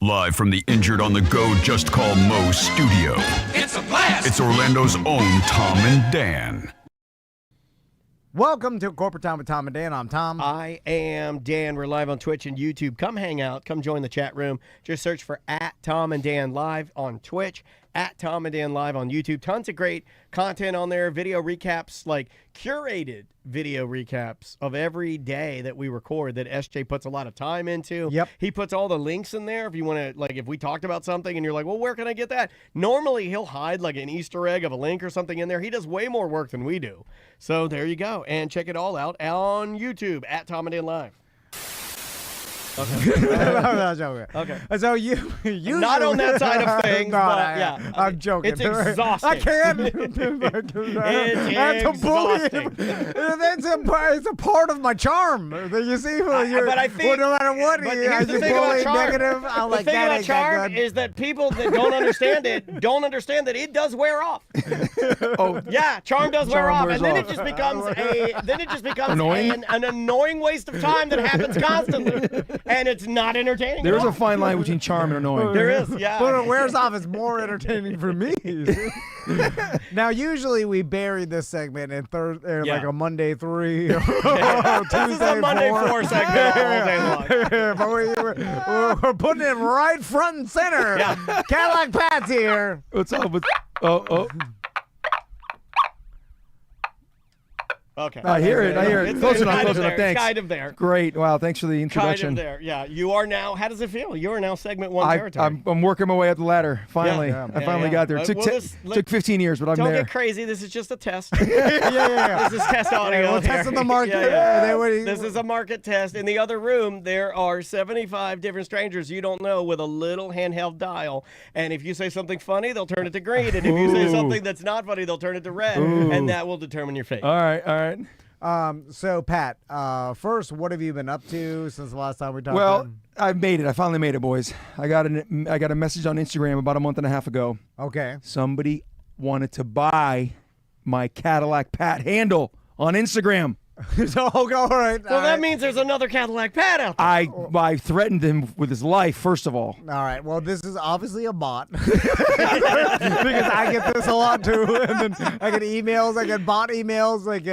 Live from the Injured on the Go Just Call Mo studio. It's a blast! It's Orlando's own Tom and Dan. Welcome to Corporate Time with Tom and Dan. I'm Tom. I am Dan. We're live on Twitch and YouTube. Come hang out. Come join the chat room. Just search for @Tom and Dan Live on Twitch, @Tom and Dan Live on YouTube. Tons of great content on there. Video recaps, like curated video recaps of every day that we record that SJ puts a lot of time into. Yep. He puts all the links in there if you want to, like, if we talked about something and you're like, well, where can I get that? Normally he'll hide like an Easter egg of a link or something in there. He does way more work than we do. So there you go. And check it all out on YouTube, @Tom and Dan Live. Okay. No, joking. Okay. So you Not on that side of things, No, but yeah. I'm joking. It's exhausting. I can't. That's exhausting. It's a part of my charm. You see, but I think, no matter what, but you here's the thing about charm. negative. I'm The like, thing that about ain't charm that good. is that people that don't understand it don't understand that it does wear off. Oh, Yeah, charm does wear Charm off, wears and then off. it just becomes Annoying? an annoying waste of time that happens constantly, and it's not entertaining. There's at all. a fine line between charm and annoying. There is, yeah. But it wears off. It's more entertaining for me. Now, usually we bury this segment in like a Monday 3 or Tuesday This is a Monday 4. 4 segment all day long. But we're putting it right front and center. Yeah. Cadillac Pat's here. What's up with? Oh, Okay. I hear it. I hear it. It's Close enough. kind Close of enough. there. It's Thanks. kind of there. Great. Wow. Thanks for the Kind introduction. of there. Yeah. You are now. How does it feel? You are now segment 1 territory. I'm working my way up the ladder. Finally, Yeah. I finally got there. It took, took 15 years, but I'm Don't there. get crazy. This is just a test. Yeah. This is test audio. We're here. testing the market. Yeah. This is a market test. In the other room, there are 75 different strangers you don't know with a little handheld dial. And if you say something funny, they'll turn it to green. And if you say Ooh. something that's not funny, they'll turn it to red. Ooh. And that will determine your fate. All right. All right. So, Pat, first, what have you been up to since the last time we talked? Well, I made it. I finally made it, boys. I got a message on Instagram about a month and a half ago. Okay. Somebody wanted to buy my Cadillac Pat handle on Instagram. So, okay, all right. Well, that means there's another Cadillac Pat out there. I threatened him with his life, first of all. All right. Well, this is obviously a bot because I get this a lot too, and then I get emails. I get bot emails, like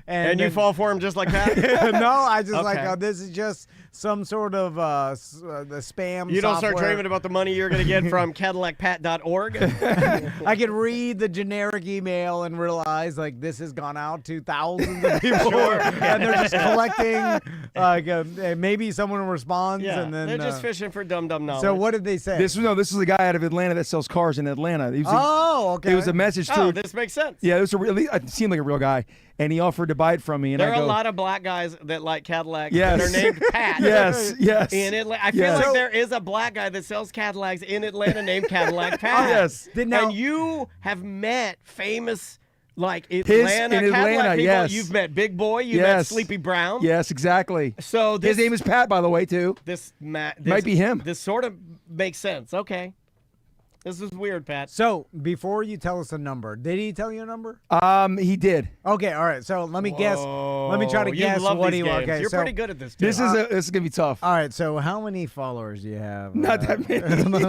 And you fall for him just like that? No, I just Okay. like this is just some sort of the spam. You don't start software. dreaming about the money you're going to get from CadillacPat.org? I could read the generic email and realize like this has gone out to thousands of people, and they're just collecting. Maybe someone responds, Yeah, and then they're just fishing for dumb knowledge. So what did they say? This is a guy out of Atlanta that sells cars in Atlanta. It was okay. It was a message Oh, to. this makes sense. Yeah, it seemed like a real guy, and he offered to buy it from me. And There I are go, a lot of black guys that like Cadillac. Yes. They're named Pat. Yes, yes. In Atlanta. I feel Yes. like there is a black guy that sells Cadillacs in Atlanta named Cadillac Pat. Yes. Now- And you have met famous, like, in Atlanta Atlanta, Cadillac people. yes. You've met Big Boy. You've met Yes. Sleepy Brown. Yes, exactly. So this, His name is Pat, by the way, too. this might be him. This sort of makes sense. Okay. This is weird, Pat. So before you tell us a number, did he tell you a number? He did. Okay, all right. So let me guess. Let me try to You guess love what these he. games. Okay, You're so pretty good at this, too. This is gonna be tough. all right. So how many followers do you have? Not that many. Let me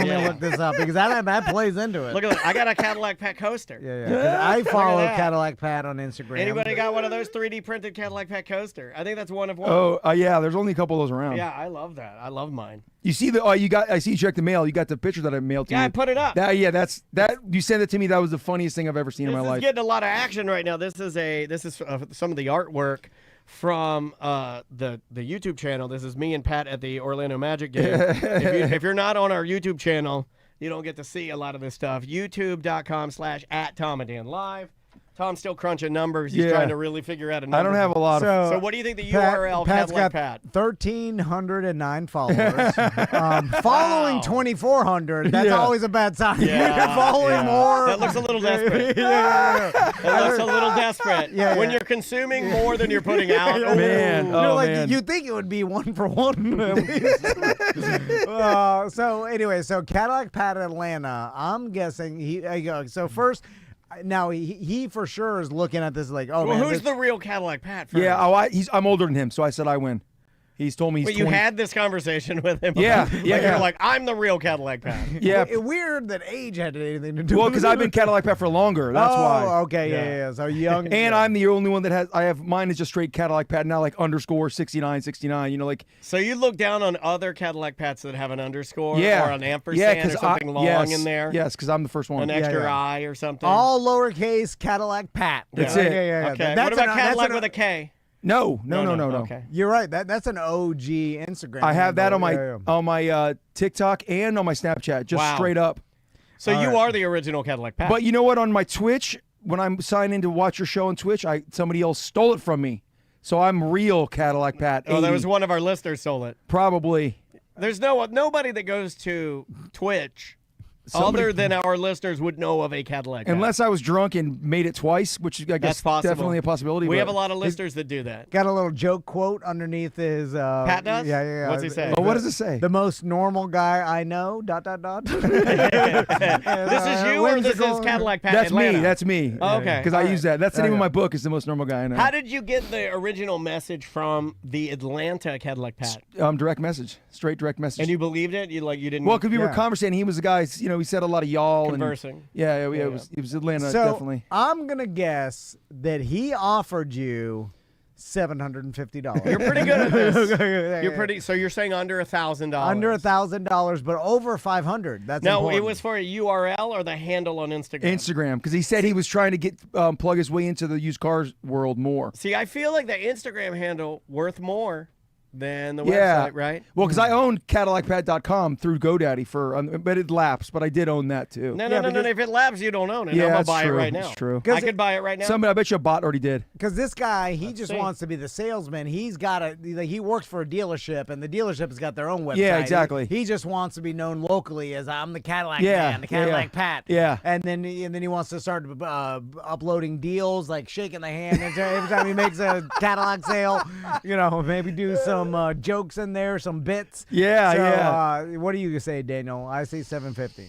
Yeah. look this up because that plays into it. Look at that. I got a Cadillac Pat coaster. Yeah. 'Cause I follow that. Cadillac Pat on Instagram. Anybody got one of those 3D printed Cadillac Pat coaster? I think that's one of one. Yeah. There's only a couple of those around. Yeah, I love that. I love mine. You see I see you checked the mail. You got the picture that I mailed to you. Yeah, I put it up. That's you sent it to me. That was the funniest thing I've ever seen in my This is life. getting a lot of action right now. This is some of the artwork from the YouTube channel. This is me and Pat at the Orlando Magic game. If you're not on our YouTube channel, you don't get to see a lot of this stuff. YouTube.com/@TomandDanLive. Tom's still crunching numbers. He's Yeah. trying to really figure out a number. I don't have a lot of. So what do you think the URL Pat's Cadillac got Pat? 1,309 followers. Following 2,400. That's Yeah. always a bad sign. Yeah, Following yeah. more. That looks a little desperate. Yeah. That looks a little desperate. Yeah, When yeah. you're consuming more than you're putting out. Man. ooh. You're Oh, like, man. you think it would be one for one. At least. So anyway, so Cadillac Pat Atlanta. I'm guessing so first. Now he for sure is looking at this like, oh Well, man, who's this- the real Cadillac Pat? First? Yeah. I'm older than him, so I said I win. He's told me he's But you 20 had this conversation with him. Yeah, Like, yeah, You're yeah. like, I'm the real Cadillac Pat. Yeah. Weird that age had anything to do Well, with because it. I've been Cadillac Pat for longer. That's why. Okay, yeah. So young. And I'm the only one that has. I have mine is just straight Cadillac Pat now, like underscore 69, 69. You know, like So you look down on other Cadillac Pats that have an underscore yeah, or an ampersand or something long in there? Yes, because I'm the first one. An extra yeah. I or something? all lowercase Cadillac Pat. That's Yeah, it. Yeah. Okay. That's what about that's Cadillac with a K? No. Okay. You're right. That's an OG Instagram. I have that handle. on my TikTok and on my Snapchat, just Wow. straight up. So you are the original Cadillac Pat. But you know what? On my Twitch, when I'm signed in to watch your show on Twitch, somebody else stole it from me. So I'm real Cadillac Pat. oh, there 80. was one of our listeners stole it. Probably. There's nobody that goes to Twitch other than our listeners would know of a Cadillac Pat. Unless I was drunk and made it twice, which I guess That's possible. definitely a possibility. We but- have a lot of listeners that do that. Got a little joke quote underneath his. Pat does? Yeah. What's he say? Oh, what does it say? The most normal guy I know. ... This is you or this is Cadillac Pat That's Atlanta? me. That's me. Oh, okay. Because I All use right. that. That's the name of my book. Is the most normal guy I know. How did you get the original message from the Atlanta Cadillac Pat? Direct message, straight direct message. And you believed it? You didn't. well, because we were Yeah. conversating. He was the guy. You know, he said a lot of y'all Conversing. And, yeah. It was Atlanta So definitely. I'm gonna guess that he offered you $750. You're pretty good at this. You're You're pretty. So you're saying under $1,000? under $1,000, but over 500. That's No, important. it was for a URL or the handle on Instagram. Instagram, because he said he was trying to get plug his way into the used cars world more. See, I feel like the Instagram handle worth more than the Yeah. website, right? Well, because I owned CadillacPat.com through GoDaddy but it lapsed. But I did own that too. No. If it lapses, you don't own it. Yeah, I'm gonna that's buy true. it right now. That's true. I could buy it right now. Somebody, I bet you a bot already did. Because this guy, he just see. wants to be the salesman. He's got he works for a dealership, and the dealership has got their own website. Yeah, exactly. He just wants to be known locally as I'm the Cadillac Yeah, man, the yeah, Cadillac yeah. Pat. Yeah. And then he wants to start uploading deals, like shaking the hand every time he makes a Cadillac sale. You know, maybe do some jokes in there, some bits. Yeah, So, yeah. What do you say, Daniel? I say 750.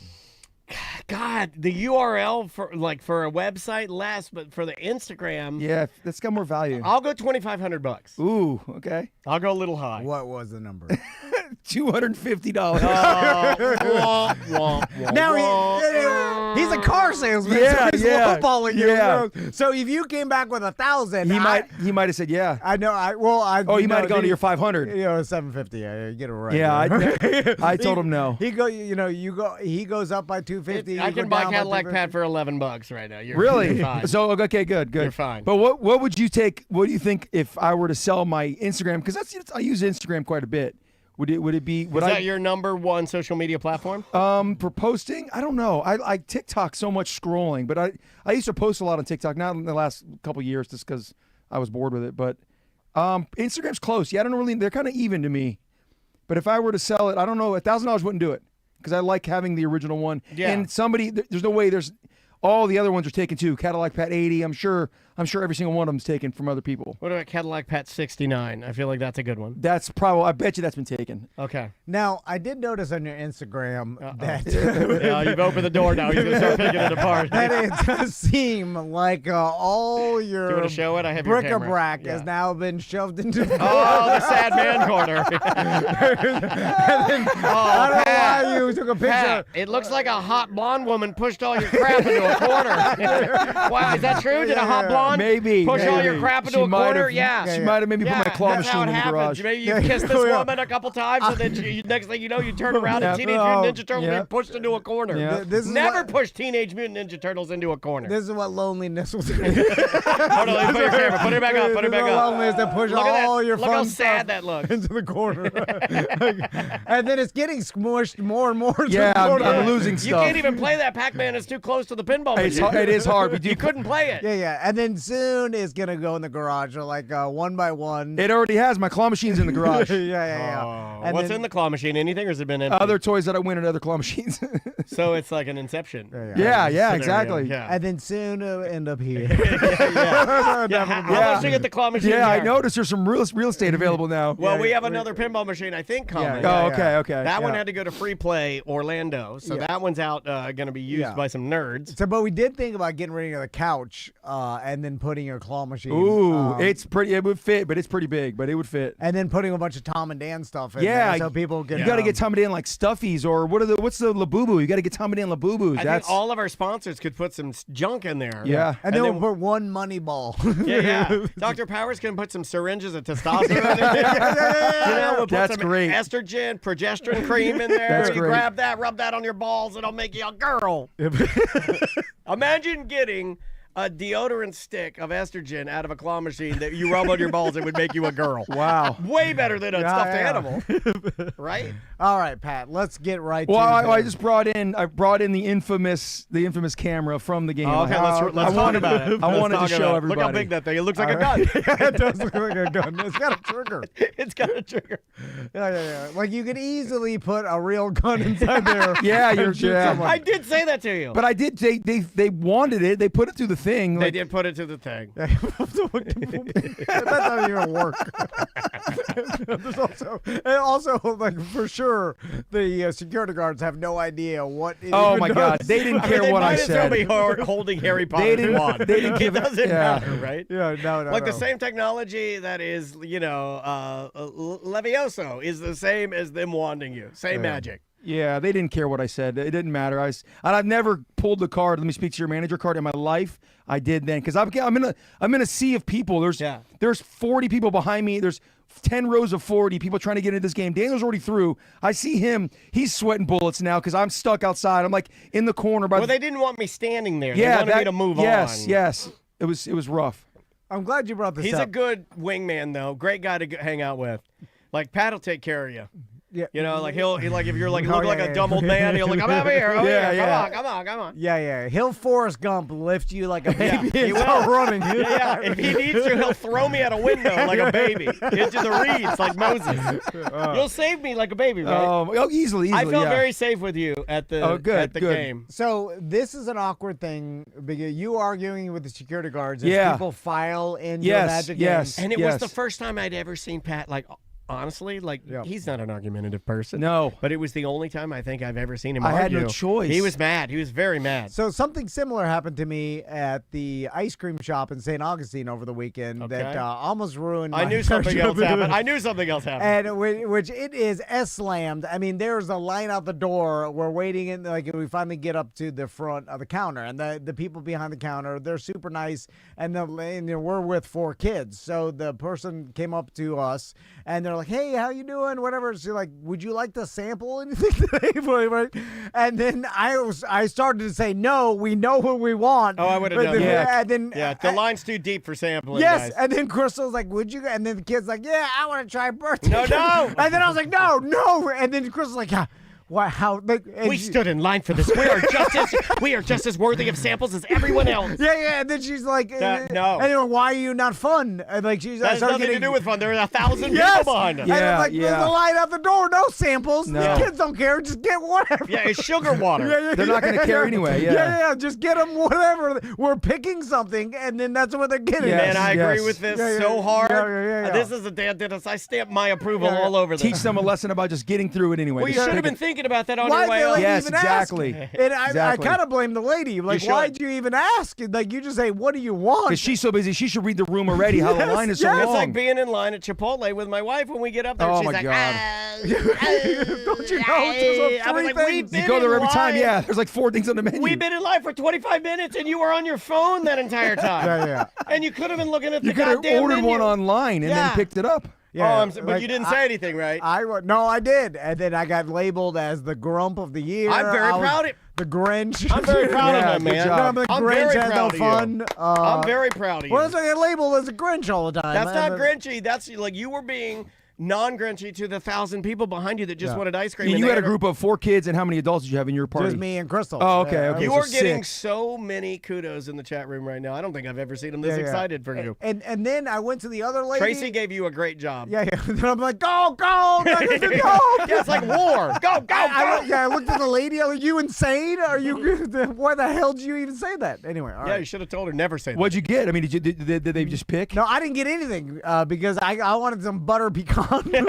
God, the URL for a website less, but for the Instagram, Yeah, that's got more value. I'll go $2,500. Ooh, okay. I'll go a little high. What was the number? $250. Womp, womp, womp, Now womp. he's a car salesman. Yeah, so he's yeah, lowballing you. yeah. You know? So if you came back with 1,000, he might have said yeah. I know. Oh, he might have gone to your 500. You know, 750. Yeah, get it right. Yeah, I told him no. He He goes up by 250. I you go can buy down by Cadillac 250. Pat for $11 right now. You're Really? fine. So okay, good. You're fine. But what would you take? What do you think if I were to sell my Instagram? Because I use Instagram quite a bit. Would it be? Is that your number one social media platform? For posting? I don't know. I TikTok so much scrolling, but I used to post a lot on TikTok. Not in the last couple years, just because I was bored with it. But Instagram's close. Yeah, I don't really. They're kind of even to me. But if I were to sell it, I don't know. $1,000 wouldn't do it because I like having the original one. Yeah. And there's no way. All the other ones are taken too. Cadillac Pat 80. I'm sure every single one of them's taken from other people. What about Cadillac Pat 69? I feel like that's a good one. That's probably. I bet you that's been taken. Okay. Now, I did notice on your Instagram that Yeah, you've opened the door now. You're going to start picking it apart. that it does seem like all your Do you want to show it? I have your camera. bric-a-brac Yeah. has now been shoved into the Oh, the sad man corner. I don't know why you took a picture. Pat, it looks like a hot blonde woman pushed all your crap into a corner. Wow, is that true? Did a hot blonde Maybe. push all your maybe. crap into She a might corner? have- Yeah. She might have maybe put my claw that's how machine it in the happens. garage. Maybe you kissed this Yeah. woman a couple times, and then next thing you know, you turn around and Yeah. Teenage Oh, Mutant Ninja Turtles yeah. being pushed into a corner. Yeah. This is Never what- push Teenage Mutant Ninja Turtles into a corner. This is what loneliness will do. Hold on, let me put your camera. Put it back up. Put it back up. Loneliness to push Look at that. all your Look fun how stuff sad that looks. into the corner. And then it's getting smushed more and more. to Yeah, the I'm corner. losing You stuff. can't even play that Pac-Man. It's too close to the pinball machine. It is hard. We do. You couldn't play it. Yeah. And then soon it's gonna go in the garage, like one by one. It already has. My claw machine's in the garage. yeah. Oh, And what's then- in the claw machine? Anything, or has it been empty? Other toys that I win at other claw machines. So it's like an Inception. yeah, So there we exactly. go. Yeah. And then soon it'll end up here. Yeah, how much do you get the claw machine? Yeah, I here? noticed there's some real estate available now. Well, Yeah, we have yeah, another pinball machine, I think, coming. Yeah. Oh, okay. That one Yeah. had to go to free play play Orlando, so Yeah. that one's out going to be used Yeah. by some nerds. So, but we did think about getting rid of the couch and then putting a claw machine. Ooh, it's pretty. It would fit, but it's pretty big. But it would fit. and then putting a bunch of Tom and Dan stuff in Yeah, there so people can. You got to get Tom and Dan like stuffies or what's the Labubu? You got to get Tom and Dan Labubus. I think all of our sponsors could put some junk in there. Yeah. And then we'll put one money ball. Yeah. Dr. Powers can put some syringes of testosterone in there. You know, we'll put That's some great. estrogen, progesterone cream in there. That's you great. grab that, rub that on your balls, it'll make you a girl. Imagine getting a deodorant stick of estrogen out of a claw machine that you rub on your balls, it would make you a girl. Wow. Way better than a stuffed animal. Right? All right, Pat. Let's get right Well, to I just brought in the infamous camera from the game. Oh, okay, let's talk about it. I wanted to Let's talk show about it. everybody. Look how big that thing. It looks like a gun. it does look like a gun. It's got a trigger. It's got a trigger. Yeah. Like you could easily put a real gun inside there. Yeah, and you're. shoot Yeah. someone. I did say that to you. But I did. They wanted it. They put it through the thing. They like- did put it to the thing. that doesn't even work. There's also, like for sure, the security guards have no idea what. It Oh even my does. God! They didn't care they what I might as well said. be holding Harry Potter's didn't- wand. they didn't give it it- doesn't yeah. matter, right? Yeah, no. Like the same technology that is, Levioso is the same as them wanding you. Same magic. Yeah, they didn't care what I said. It didn't matter. And I've never pulled the card. Let me speak to your manager card in my life. I did then because I'm in a sea of people. There's 40 people behind me. There's 10 rows of 40 people trying to get into this game. Daniel's already through. I see him. He's sweating bullets now because I'm stuck outside. I'm like in the corner. Well, they didn't want me standing there. Yeah, they wanted me to move on. Yes. It was rough. I'm glad you brought this He's up. a good wingman, though. Great guy to hang out with. Like, Pat will take care of you. Yeah. You know, like if you're like Oh, look like yeah, a yeah. dumb old man, he'll like, I'm over here. Oh, Yeah, yeah, yeah. Come on. Yeah. He'll Forrest Gump lift you like a baby he and will. start running. Yeah. If he needs to, he'll throw me out a window like a baby into the reeds like Moses. You'll save me like a baby, right? Easily. I felt yeah. very safe with you at the good. game. So this is an awkward thing because you arguing with the security guards as Yeah. people file into Yes, Magic yes. games. And it was the Yes. first time I'd ever seen Pat, like, honestly, like, Yeah. he's not an argumentative person. No. But it was the only time I think I've ever seen him I had argue. no choice. He was mad. He was very mad. So something similar happened to me at the ice cream shop in St. Augustine over the weekend that Okay. almost ruined I my knew something trip. else happened. I knew something else happened. And which it is S-slammed. I mean, there's a line out the door. We're waiting, and like we finally get up to the front of the counter, and the people behind the counter, they're super nice, and we're with 4 kids. So the person came up to us, and they're like, "Hey, how you doing? Whatever." So like, "Would you like to sample anything today?" Right? And then I started to say, "No, we know what we want." Oh, I would've But done then- that. And then Yeah, the line's too deep for sampling, Yes, guys. and then Crystal's like, "Would you?" And then the kid's like, "Yeah, I want to try birthday." No, no. And then I was like, "No." And then Crystal's like, "Yeah, why? How?" Like, and We she- stood in line for this. We are just as worthy of samples as everyone else. Yeah. And then she's like, No. And you know, why are you not fun? And like she's That has started nothing to getting- do with fun. There are 1,000 Yes. people behind us. And I'm Yeah, like, yeah. there's a line out the door, no samples. No. The kids don't care. Just get whatever. Yeah, it's sugar water. They're not gonna care anyway, yeah. Yeah. Just get them whatever. We're picking something, and then that's what they're getting. Yes. Man, I agree yes. with this Yeah, so hard. yeah. This is a Dan Dennis. I stamp my approval Yeah. all over this. Teach them a lesson about just getting through it anyway. Well, you Just should have pick been thinking about that on Why'd your way they up. let you Yes, even exactly. ask? And I Exactly. kind of blame the lady. Like, should. why'd you even ask? Like, you just say, "What do you want?" Because she's so busy, she should read the room already. How the Yes, line is so yes. long. It's like being in line at Chipotle with my wife when we get up there. Oh, she's my like, God. Don't you know? There's I was three like, we've things. been You go there in every time. line. Yeah, there's like 4 things on the menu. We've been in line for 25 minutes and you were on your phone that entire time. Yeah. And you could have been looking at You the could have goddamn ordered menu. one online and Yeah. then picked it up. Yeah, but like, you didn't say anything, right? No, I did, and then I got labeled as the grump of the year. I'm very I was proud of- the Grinch. I'm very proud Yeah, of good him, man. job. I'm the I'm Grinch very had no proud of you. fun. I'm very proud of you. Well, that's why I get labeled as a Grinch all the time. That's not Grinchy. That's like you were being non-Grinchy to the 1,000 people behind you that just wanted ice cream. And and you they had a group of 4 kids, and how many adults did you have in your party? Just me and Crystal. Oh, okay, Yeah, okay. it You was- are So getting 6. so many kudos in the chat room right now. I don't think I've ever seen them this yeah. excited for you. And then I went to the other lady. Tracy gave you a great job. Yeah. Then I'm like, go, go, go. Yeah, it's like war. Go, go, I go. looked at the lady. I'm like, you insane? Are you? Why the hell did you even say that? Anyway, all Yeah, right. you should have told her never say that. What'd you get? I mean, did they just pick? No, I didn't get anything because I wanted some butter pecans. pecan.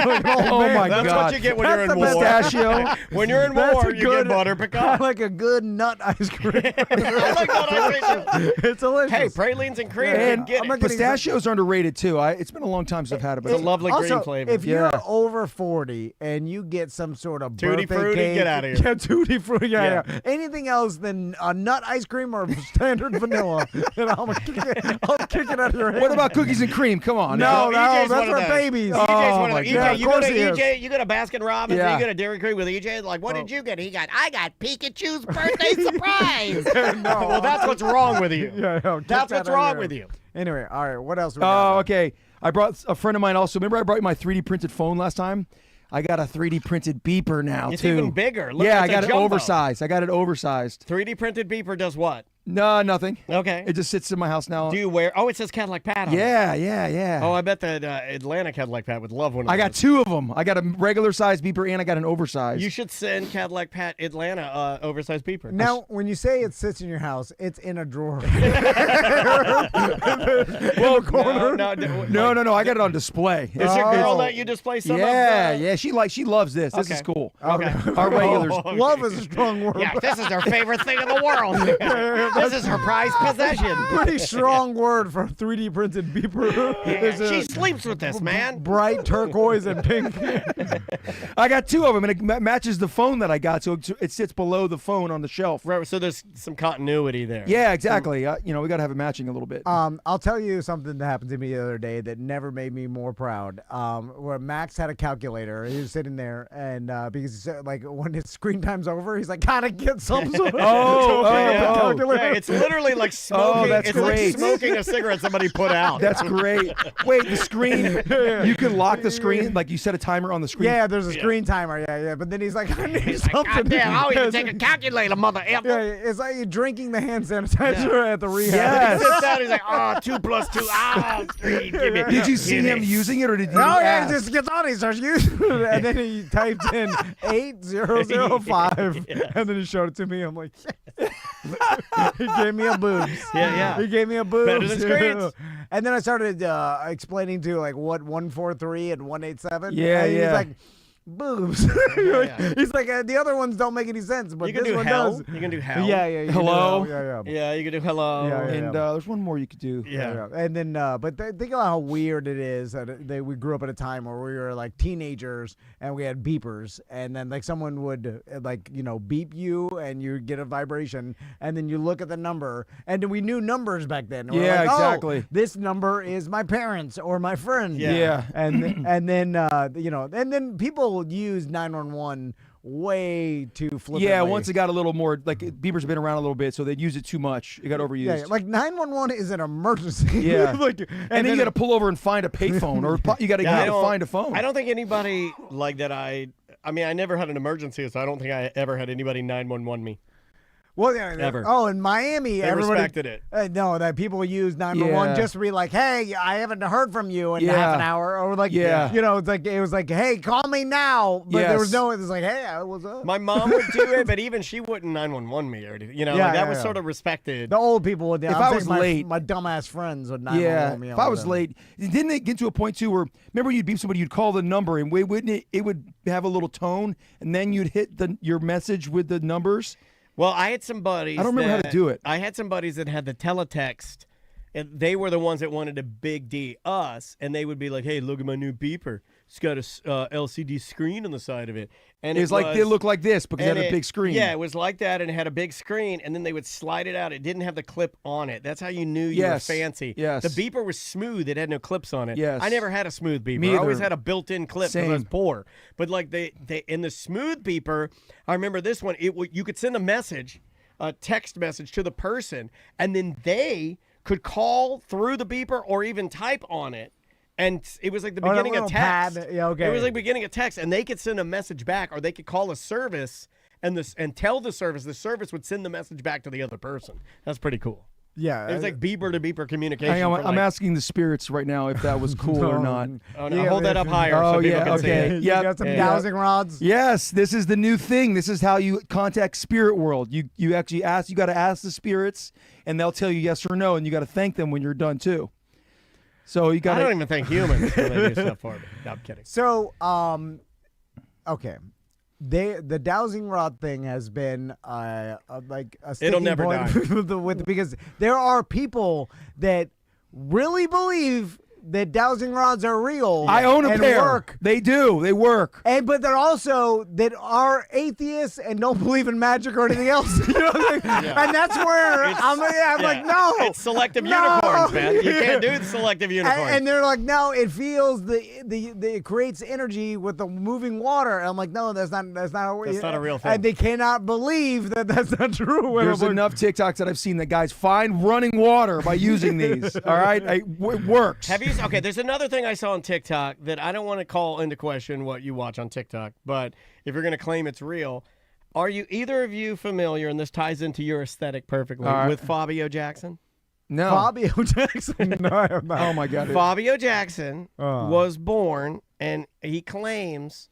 Oh my That's God. what you get when you're in That's the war. best. Pistachio. When you're in That's war, a you good- get butter I pecan. like a good nut ice cream. I like that ice cream. It's delicious. Hey, pralines and cream. And get I'm it. not getting pistachios are underrated too. It's been a long time since I've had it, but It's a lovely also, green flavor. if Yeah. you're over 40 and you get some sort of Tutti birthday frutti, cake, get outta here. Yeah, tutti frutti. Yeah. Yeah. Anything else than a nut ice cream or standard vanilla, and I'll kick it out of your hand. what about cookies and cream? Come on. No, EJ's that's one of for those. babies. EJ's Oh, one of my those. God. EJ, Of you go course to he is. EJ, you go to Baskin Robbins, Yeah. you go to Dairy Queen with EJ. Like, what did you get? I got Pikachu's birthday surprise. Well, that's what's wrong with you. Kick That's that what's out of wrong your with hand. you. Anyway, all right. What else? We Oh, got? okay. I brought a friend of mine also. Remember I brought you my 3D printed phone last time? I got a 3D printed beeper now, It's too. even bigger. Look, yeah, it's I a got it jumbo. oversized. I got it oversized. 3D printed beeper does what? No, nothing. Okay. It just sits in my house now. Do you wear? Oh, it says Cadillac Pat on it. Yeah. Oh, I bet that Atlanta Cadillac Pat would love one of I got those. 2 of them. I got a regular size beeper and I got an oversized. You should send Cadillac Pat Atlanta oversized beeper. Now, when you say it sits in your house, it's in a drawer. Well, No. I got it on display. Does your girl Oh. let you display some Yeah, of yeah. She loves this. This is Okay. cool. Okay. Our regulars. Oh, Love is a strong word. Yeah, this is her favorite thing in the world. This is her prized possession. Pretty strong word for a 3D printed beeper. It's a She sleeps with this, man. bright turquoise and pink. I got 2 of them, and it matches the phone that I got, so it sits below the phone on the shelf. Right, so there's some continuity there. Yeah, exactly. We got to have it matching a little bit. I'll tell you something that happened to me the other day that never made me more proud. Where Max had a calculator. He was sitting there, and because he said, like when his screen time's over, he's like, "Gotta get some sort of calculator." Yeah, it's literally like smoking. that's it's great. like smoking a cigarette somebody put out. That's great. Wait, the screen. You can lock the screen, like you set a timer on the screen. Yeah, there's a screen timer. Yeah. But then he's like, "I need something." God damn, I'll even take a calculator, mother effer. Yeah, it's like you're drinking the hand sanitizer at the rehab. Yes. He sits down, he's like, 2 + 2, screen, give me. Did you see give him me. using it, or did you Oh yeah, ask? he just gets on. He starts using it, and then he typed in 8005, and then he showed it to me. I'm like, he gave me a boobs. Yeah. He gave me a boobs. Better than screens. And then I started explaining to like what 143 and 187. Yeah, and yeah. He's like, boobs. Yeah. He's like, the other ones don't make any sense, but You can this do one hell. does. You can do hell. Yeah. You can do Hello? hell. Yeah. Yeah, you can do hello. Yeah, And there's one more you could do. Yeah. And then, but think about how weird it is that we grew up at a time where we were like teenagers and we had beepers, and then like someone would beep you and you get a vibration, and then you look at the number, and we knew numbers back then. We're Yeah, like, oh, exactly. this number is my parents or my friend. Yeah. And then people use 911 way too flippantly. Yeah, once it got a little more, like beepers have been around a little bit, so they'd use it too much. It got overused. Yeah, like 911 is an emergency. Yeah. and then you got to pull over and find a payphone, or you got to I don't- find a phone. I don't think anybody like that. I mean, I never had an emergency, so I don't think I ever had anybody 911 me. Well, yeah. Ever. Oh, in Miami, They everybody respected it. No, that people use 911 Yeah. just to be like, "Hey, I haven't heard from you in Yeah. half an hour," or like, Yeah. it was like, "Hey, call me now," but there was Yes. it was like, "Hey, I was up." My mom would do it, but even she wouldn't 911 me or anything. Yeah, that yeah, was yeah. sort of respected. The old people would. If I'm I saying was my, late- my dumbass friends would 911 Yeah, me. if all I the was time. late, didn't it get to a point too where remember you'd beep somebody, you'd call the number, and wouldn't it would have a little tone, and then you'd hit your message with the numbers. Well, I had some buddies. I don't remember how to do it. I had some buddies that had the teletext, and they were the ones that wanted to big D us, and they would be like, "Hey, look at my new beeper. It's got a LCD screen on the side of it." And It's like they look like this because it had a big screen. Yeah, it was like that, and it had a big screen, and then they would slide it out. It didn't have the clip on it. That's how you knew you Yes, were fancy. yes. The beeper was smooth. It had no clips on it. Yes. I never had a smooth beeper. Me I always either. had a built-in clip because I was Same. poor. But like they in the smooth beeper, I remember this one. You could send a message, a text message to the person, and then they could call through the beeper or even type on it. And it was like the Oh, that beginning of little text. pad. Yeah, okay. It was like beginning of text, and they could send a message back, or they could call a service and tell the service would send the message back to the other person. That's pretty cool. Yeah, It was like beeper to beeper communication. Hang on, for I'm like- asking the spirits right now if that was cool or not. Oh, no, hold that up higher Oh, so people yeah, can see okay. it. You Yep. got some Yeah. dowsing rods. Yes, this is the new thing. This is how you contact spirit world. You actually you got to ask the spirits, and they'll tell you yes or no, and you got to thank them when you're done too. So you got I don't even think humans really do stuff for me. No, I'm kidding. So, okay. The dowsing rod thing has been like a sticking It'll never point die. because there are people that really believe that dowsing rods are real. I own a and pair. Work. They do. They work. But they're also that are atheists and don't believe in magic or anything else. You know what I mean? And that's where I'm like, no. It's selective no. unicorns, man. You can't do the selective unicorns. And they're like, no, it feels it creates energy with the moving water. And I'm like, no, that's not not a real thing. And they cannot believe that that's not true. And There's I'm like, enough TikToks that I've seen that guys find running water by using these. All right, it works. Have you? Okay, there's another thing I saw on TikTok that I don't want to call into question what you watch on TikTok, but if you're going to claim it's real, are you either of you familiar, and this ties into your aesthetic perfectly, with Fabio Jackson? No. Fabio Jackson. No, I am not. Oh my God. Fabio Jackson was born, and he claims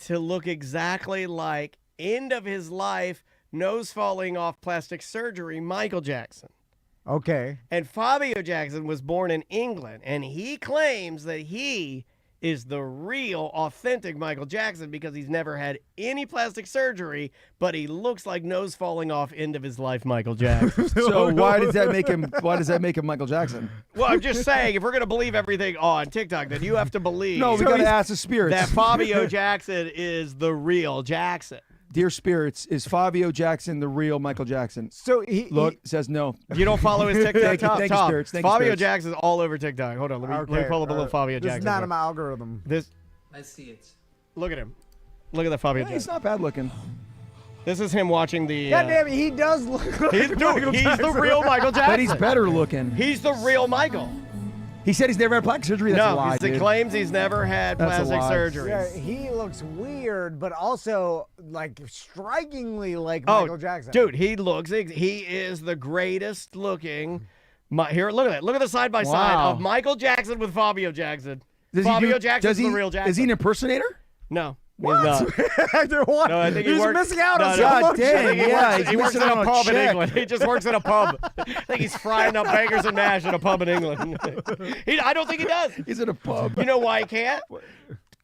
to look exactly like end of his life, nose falling off plastic surgery, Michael Jackson. Okay. And Fabio Jackson was born in England, and he claims that he is the real, authentic Michael Jackson because he's never had any plastic surgery, but he looks like nose falling off end of his life Michael Jackson. So why does that make him? Why does that make him Michael Jackson? Well, I'm just saying, if we're going to believe everything on TikTok, then you have to believe No, we got to ask the spirits. that Fabio Jackson is the real Jackson. Dear spirits, is Fabio Jackson the real Michael Jackson? So Says no. You don't follow his TikTok? Thank you, Tom, spirits. Thank you, Fabio spirits. Jackson's all over TikTok. Hold on, let me pull up a little Fabio This Jackson. is not clip. my algorithm. I see it. Look at him. Look at that Fabio Yeah, Jackson. he's not bad looking. This is him watching the. God damn it, he does look like He's the real Michael Jackson. But he's better looking. He's the real Michael. He said he's never had plastic surgery. That's a No, lie, he dude. claims he's never had That's a plastic lie. surgery. Yeah, he looks weird, but also like strikingly like Oh, Michael Jackson. dude, he is the greatest looking. Here, look at that. Look at the side by side Wow. of Michael Jackson with Fabio Jackson. Does he Fabio do- Jackson's does he- the real Jackson. Is he an impersonator? No. What? He's not. What? No, I think he He's works, missing out no, on no. so God much. dang, I think yeah, he he's works missing in out a on a pub in check. England. He just works in a pub. I think he's frying up bangers and mash in a pub in England. I don't think he does. He's in a pub. You know why he can't?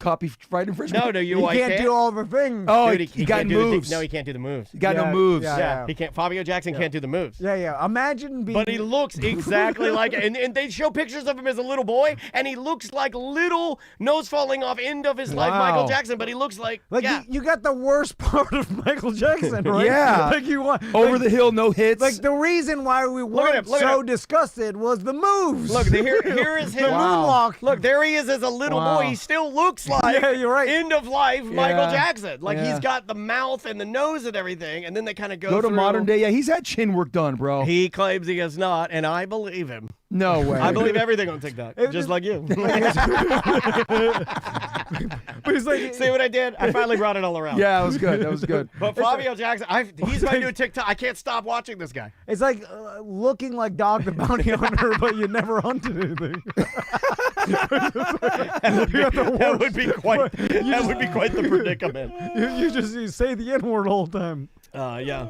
Copyright infringement. No, you He know why can't do all the things. Oh, Dude, he got can't do the- moves. no, he can't do the moves. He got Yeah, no moves. yeah. He can't. Fabio Jackson can't do the moves. Yeah. Imagine being. But he looks exactly like it. And they show pictures of him as a little boy, and he looks like little nose falling off end of his life Wow. Michael Jackson, but he looks like you got the worst part of Michael Jackson, right? Yeah. Like you want Over the hill, no hits. Like the reason why we at weren't him, look at so him. disgusted was the moves. Look, here is him. moonwalk. Look, there he is as a little Wow. boy. He still looks like Yeah, you're right. end of life Michael Yeah. Jackson. Like Yeah. he's got the mouth and the nose and everything, and then they kind of Go to through. modern day. Yeah, he's had chin work done, bro. He claims he has not, and I believe him. No way. I believe everything on TikTok, just like you. But he's like, See what I did? I finally brought it all around. Yeah, that was good. That was good. But Fabio Jackson, he's my new TikTok. I can't stop watching this guy. it's like looking like Dog the Bounty Hunter, but you never hunted anything. That would be quite the predicament. You say the N-word all the time. Yeah.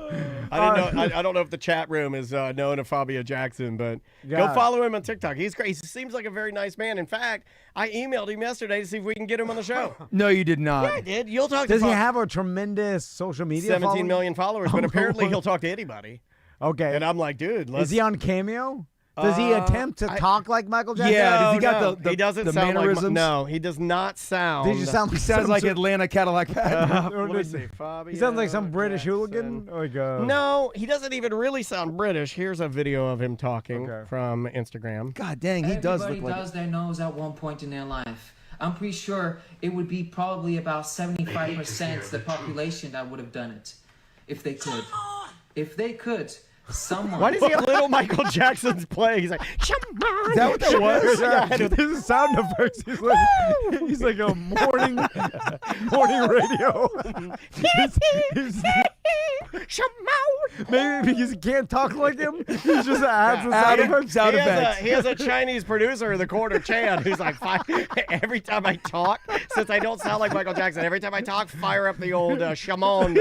I don't know if the chat room is known of Fabio Jackson, but go Yeah. follow him on TikTok. He's great. He seems like a very nice man. In fact, I emailed him yesterday to see if we can get him on the show. No, you did not. I did. You'll talk Does to he have a tremendous social media 17 following? million followers, but apparently he'll talk to anybody. Okay. And I'm like, dude, let's. Is he on Cameo? Does he attempt to talk like Michael Jackson? Yeah, does he No, got no. the he doesn't the sound mannerisms? like no, he does not sound. Did you sound He sounds like Atlanta Cadillac. Let me see. He sounds like some British Jackson. hooligan. Like No, he doesn't even really sound British. Here's a video of him talking from Instagram. God dang, he does Everybody look like. does their nose at one point in their life. I'm pretty sure it would be probably about 75% the population that would have done it, if they could. If they could, someone. Why does he have little Michael Jackson's playing? He's like, "Come on." Is that what that was? This is sound effects. He's like a morning radio. Maybe because he can't talk like him, he just adds the sound effects. Sound effects. He has a Chinese producer in the corner, Chan, who's like, every time I talk, since I don't sound like Michael Jackson, every time I talk, fire up the old Shamon.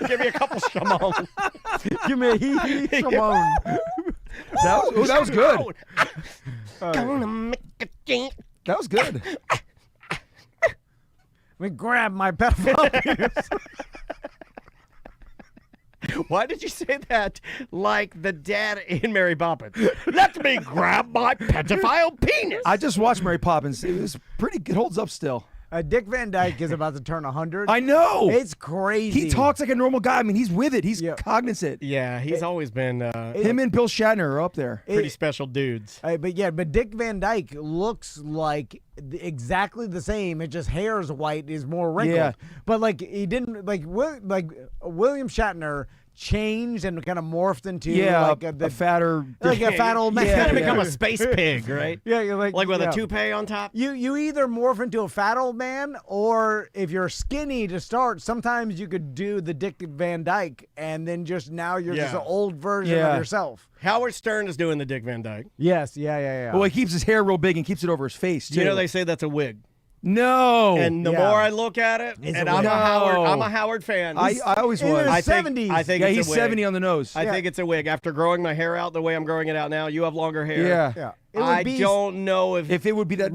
Give me a couple Shamon. Give me a hee Shimon. That was good. Gonna make it That was good. Let me grab my pedophile penis. Why did you say that like the dad in Mary Poppins? Let me grab my pedophile penis. I just watched Mary Poppins. It was pretty. It holds up still. Dick Van Dyke is about to turn 100. I know. It's crazy. He talks like a normal guy. I mean, he's with it. He's Yeah. cognizant. Yeah, he's always been Him and Bill Shatner are up there. pretty special dudes. But Dick Van Dyke looks like exactly the same. It just hair's white, is more wrinkled. Yeah. But like he didn't like William Shatner changed and kind of morphed into like a fatter. like a fat old man. He's Yeah, gonna yeah. become a space pig, right? Yeah, you're Like with yeah. a toupee on top. You either morph into a fat old man, or if you're skinny to start, sometimes you could do the Dick Van Dyke, and then just now you're just Yeah. an old version Yeah. of yourself. Howard Stern is doing the Dick Van Dyke. Yes, yeah. Well, he keeps his hair real big and keeps it over his face too. You know they say that's a wig. No. And the Yeah. more I look at it, It's and a I'm wig. I'm a Howard fan. I always in was. his I think 70s. I think Yeah, it's he's a wig. 70 on the nose. I think it's a wig. After growing my hair out the way I'm growing it out now, you have longer hair. Yeah. It would I be don't know if If it would be that.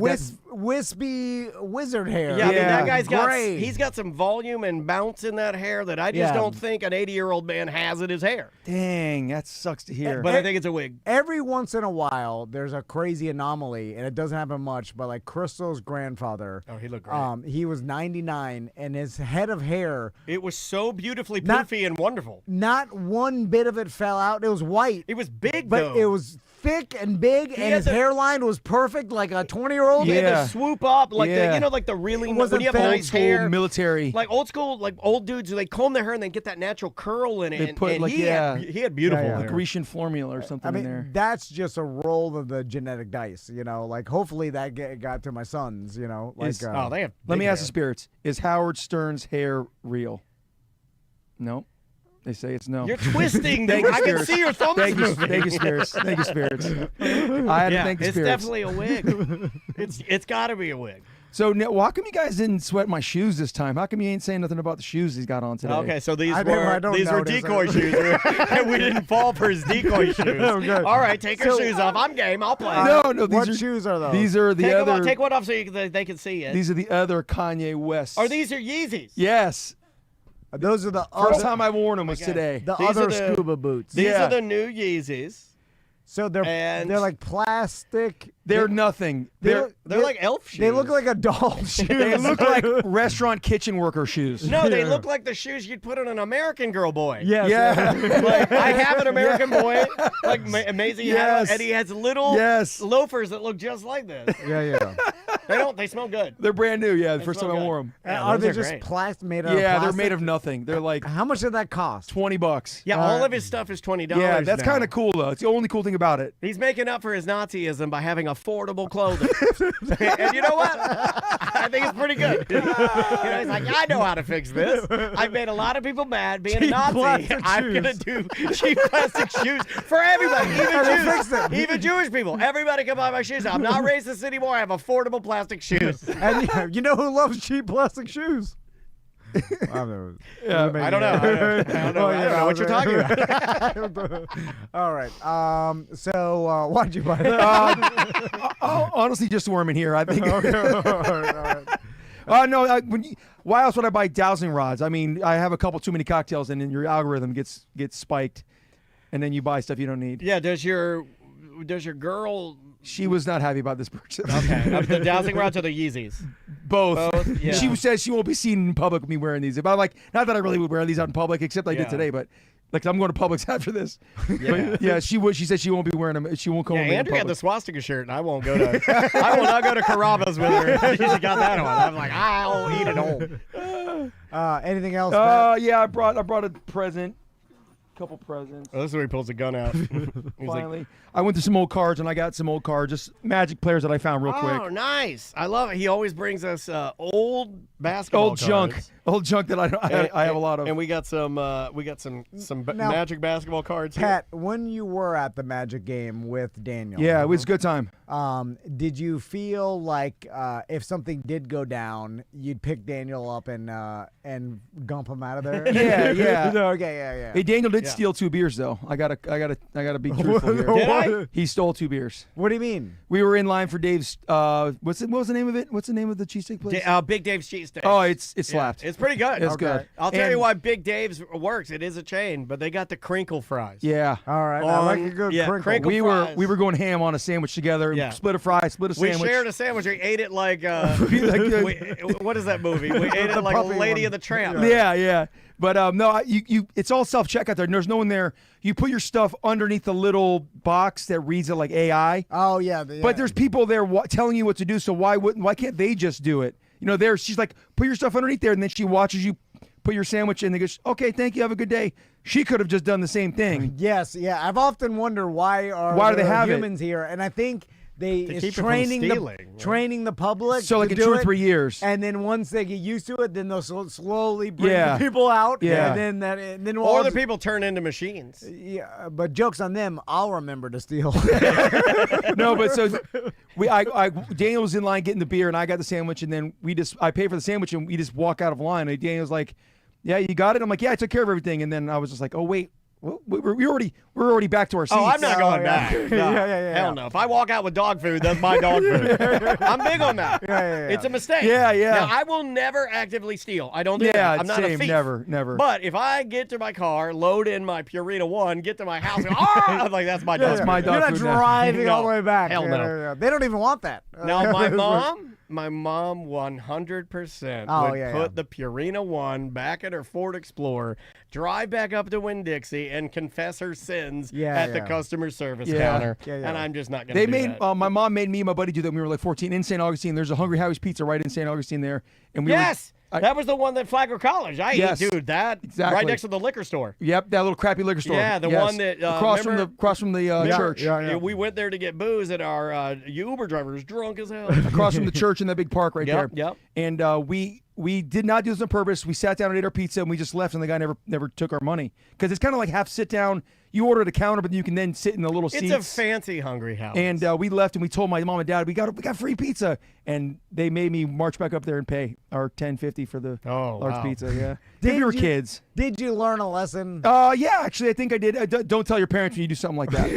wispy wizard hair. Yeah, I mean, Yeah. that guy's Gray. he's got some volume and bounce in that hair that I just Yeah. don't think an 80-year-old man has in his hair. Dang, that sucks to hear. But I think it's a wig. Every once in a while, there's a crazy anomaly, and it doesn't happen much. But like Crystal's grandfather, Oh, he looked great. he was 99, and his head of hair, It was so beautifully Not- poofy and wonderful. not one bit of it fell out. It was white, It was big, but though. it was thick and big, and had his the- hairline was perfect, like a 20-year-old. He had Yeah. to swoop up like Yeah. the, like the really, It when wasn't you have thick. Old nice school hair. military. Like old school, like old dudes, they comb their hair and they get that natural curl in it. They and, put, and like, he yeah. had beautiful Yeah, yeah. hair. Grecian formula or something I mean, in there. that's just a roll of the genetic dice, you know. Like, hopefully that got to my sons, you know. Like, Is- Oh, they have. Let big me ask hair. the spirits: is Howard Stern's hair real? No. They say it's no. You're twisting. Thank you, I can spirits. see your thumbs Thank you, moving. thank you, spirits. Thank you, spirits. I had to Yeah, thank the it's spirits. definitely a wig. it's got to be a wig. So, well, how come you guys didn't sweat my shoes this time? How come you ain't saying nothing about the shoes he's got on today? Okay, so these I were don't these were notice decoy it. shoes, and we didn't fall for his decoy shoes. Okay. All right, take your So- shoes off. I'm game. I'll play. No, these what are shoes are those? these are the take, other. them off, take one off so they can see it. These are the other Kanye West. Or these are Yeezys. Yes. Those are the First other, time I've worn them was today. the These other are the- scuba boots. These Yeah. are the new Yeezys. So And- they're like plastic. They're nothing. They're They're like elf shoes. They look like a doll shoe. They look like restaurant kitchen worker shoes. No, they Yeah. look like the shoes you'd put on an American Girl boy. Yes. Yeah. Like, I have an American boy, like Amazing Yes. and he has little Yes. loafers that look just like this. Yeah. They smell good. They're brand new. Yeah, the first smell time I good. wore them. Yeah, Are those they are just great. made out of Yeah, they're plastic? made of nothing. They're like How much did that cost? $20. Yeah, all of his stuff is $20. Yeah, that's now. kind of cool though. It's the only cool thing about it. He's making up for his Nazism by having affordable clothing. And you know what? I think it's pretty good. You know, he's like, I know how to fix this. I've made a lot of people mad being a Cheap Nazi. plastic I'm going to shoes. do cheap plastic shoes for everybody, even And they Jews. fixed them. Even Jewish people. Everybody can buy my shoes. I'm not racist anymore. I have affordable plastic shoes. And you know who loves cheap plastic shoes? Yeah, I don't know. I don't know what you're talking about. All right. So why'd you buy that? honestly, just to worm in here. I think. All right. No. Why else would I buy dowsing rods? I mean, I have a couple too many cocktails, and then your algorithm gets spiked, and then you buy stuff you don't need. Yeah, does your girl... She was not happy about this purchase. Okay, of the dowsing rods or the Yeezys? Both. Both, yeah. She says she won't be seen in public with me wearing these. If I'm like, not that I really would wear these out in public, except I Yeah. did today, but like I'm going to Publix after this. Yeah. But, yeah, she would. She said she won't be wearing them. She won't come Yeah, with me in Andrew had the public. swastika shirt, and I won't go to. I will not go to Carrabba's with her. She got that on. I'm like, I'll eat it home. Anything else? Matt? Yeah, I brought a present. Couple presents. Oh, this is where he pulls a gun out. He's Finally, I went to some old cards and I got some old cards, just Magic players that I found real oh, quick. nice! I love it. He always brings us old basketball Old junk, cards. old junk that I have a lot of. And we got some Now- Magic basketball cards. Here. Pat, when you were at the Magic game with Daniel, Yeah, it was a good time. did you feel like if something did go down, you'd pick Daniel up and gump him out of there? Yeah, yeah. Okay, yeah. Hey, Daniel did steal 2 beers though. I gotta be truthful here. Did I? He stole 2 beers. What do you mean? We were in line for Dave's. What was the name of it? What's the name of the cheesesteak place? Big Dave's Cheesesteak. Oh, it slapped. It's pretty good. It's good. I'll tell And- you why Big Dave's works. It is a chain, but they got the crinkle fries. Yeah. All right. I like a good crinkle. We fries. were going ham on a sandwich together. Yeah. Split a fry, split a We sandwich. shared a sandwich. We ate it like what is that movie? We ate it like puppy Lady one. of the Tramp. Yeah. But no, it's all self checkout there. There's no one there. You put your stuff underneath the little box that reads it like AI. Oh yeah. But there's people there telling you what to do. So why can't they just do it? She's like, put your stuff underneath there, and then she watches you put your sandwich in. And goes, okay, thank you, have a good day. She could have just done the same thing. Yes. Yeah. I've often wondered why do they there have it? humans here, and I think it's keep it from training stealing, training the public. So like to in do 2 or it, 3 years. and then once they get used to it, then they'll slowly bring Yeah. the people out. Yeah. And then Or the people turn into machines. Yeah, but jokes on them. I'll remember to steal. No, but so Daniel was in line getting the beer, and I got the sandwich, and then I paid for the sandwich, and we just walk out of line. And Daniel's like, "Yeah, you got it." I'm like, "Yeah, I took care of everything." And then I was just like, "Oh wait, well, we're already back to our seats." Oh, I'm not going yeah. back. No. Yeah. Hell no. If I walk out with dog food, that's my dog food. I'm big on that. Yeah. It's a mistake. Yeah. Now, I will never actively steal. I don't do that. I'm not a same. thief. Never. But if I get to my car, load in my Purina 1, get to my house, and go, I'm like, that's my dog That's food. my dog You're not food now. driving all the No. way back. Hell no. Yeah. They don't even want that. Now, my mom 100% Oh, would yeah, put yeah. the Purina 1 back in her Ford Explorer, drive back up to Winn-Dixie, and confess her sins at the customer service counter. Yeah. And I'm just not going to They do made that. my mom made me and my buddy do that when we were like 14 in St. Augustine. There's a Hungry Howie's Pizza right in St. Augustine there, and we Yes! were, That was the one that Flagler College. Yes. Dude, that Exactly. right next to the liquor store. Yep, that little crappy liquor store. Yeah, the Yes. one that across from the Yeah. church. Yeah. We went there to get booze, and our Uber driver was drunk as hell. Across from the church in that big park right there. Yep. And we did not do this on purpose. We sat down and ate our pizza, and we just left, and the guy never took our money because it's kind of like half sit down. You order at a counter, but you can then sit in the little seats. It's a fancy Hungry House. And we left, and we told my mom and dad we got free pizza, and they made me march back up there and pay our $10.50 for the large wow. pizza. Yeah, we were kids. Did you learn a lesson? Yeah, actually, I think I did. Don't tell your parents when you do something like that.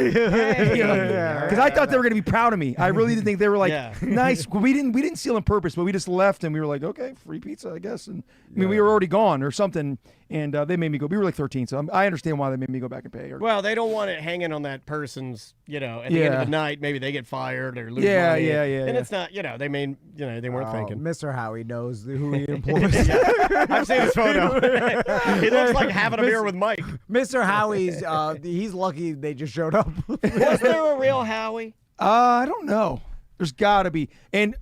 Because I thought they were going to be proud of me. I really did think they were like, Yeah. nice. We didn't steal on purpose, but we just left, and we were like, okay, free pizza, I guess. And I mean, we were already gone or something, and they made me go. We were like 13, so I understand why they made me go back and pay. Well, they don't want it hanging on that person's, at the end of the night, maybe they get fired or lose Yeah, money. yeah. And it's not, they weren't thinking. Mr. Howie knows who he employs. I've seen his photo. He looks like having a beer with Mike. Mr. Howie's, he's lucky they just showed up. Was there a real Howie? I don't know. There's got to be. And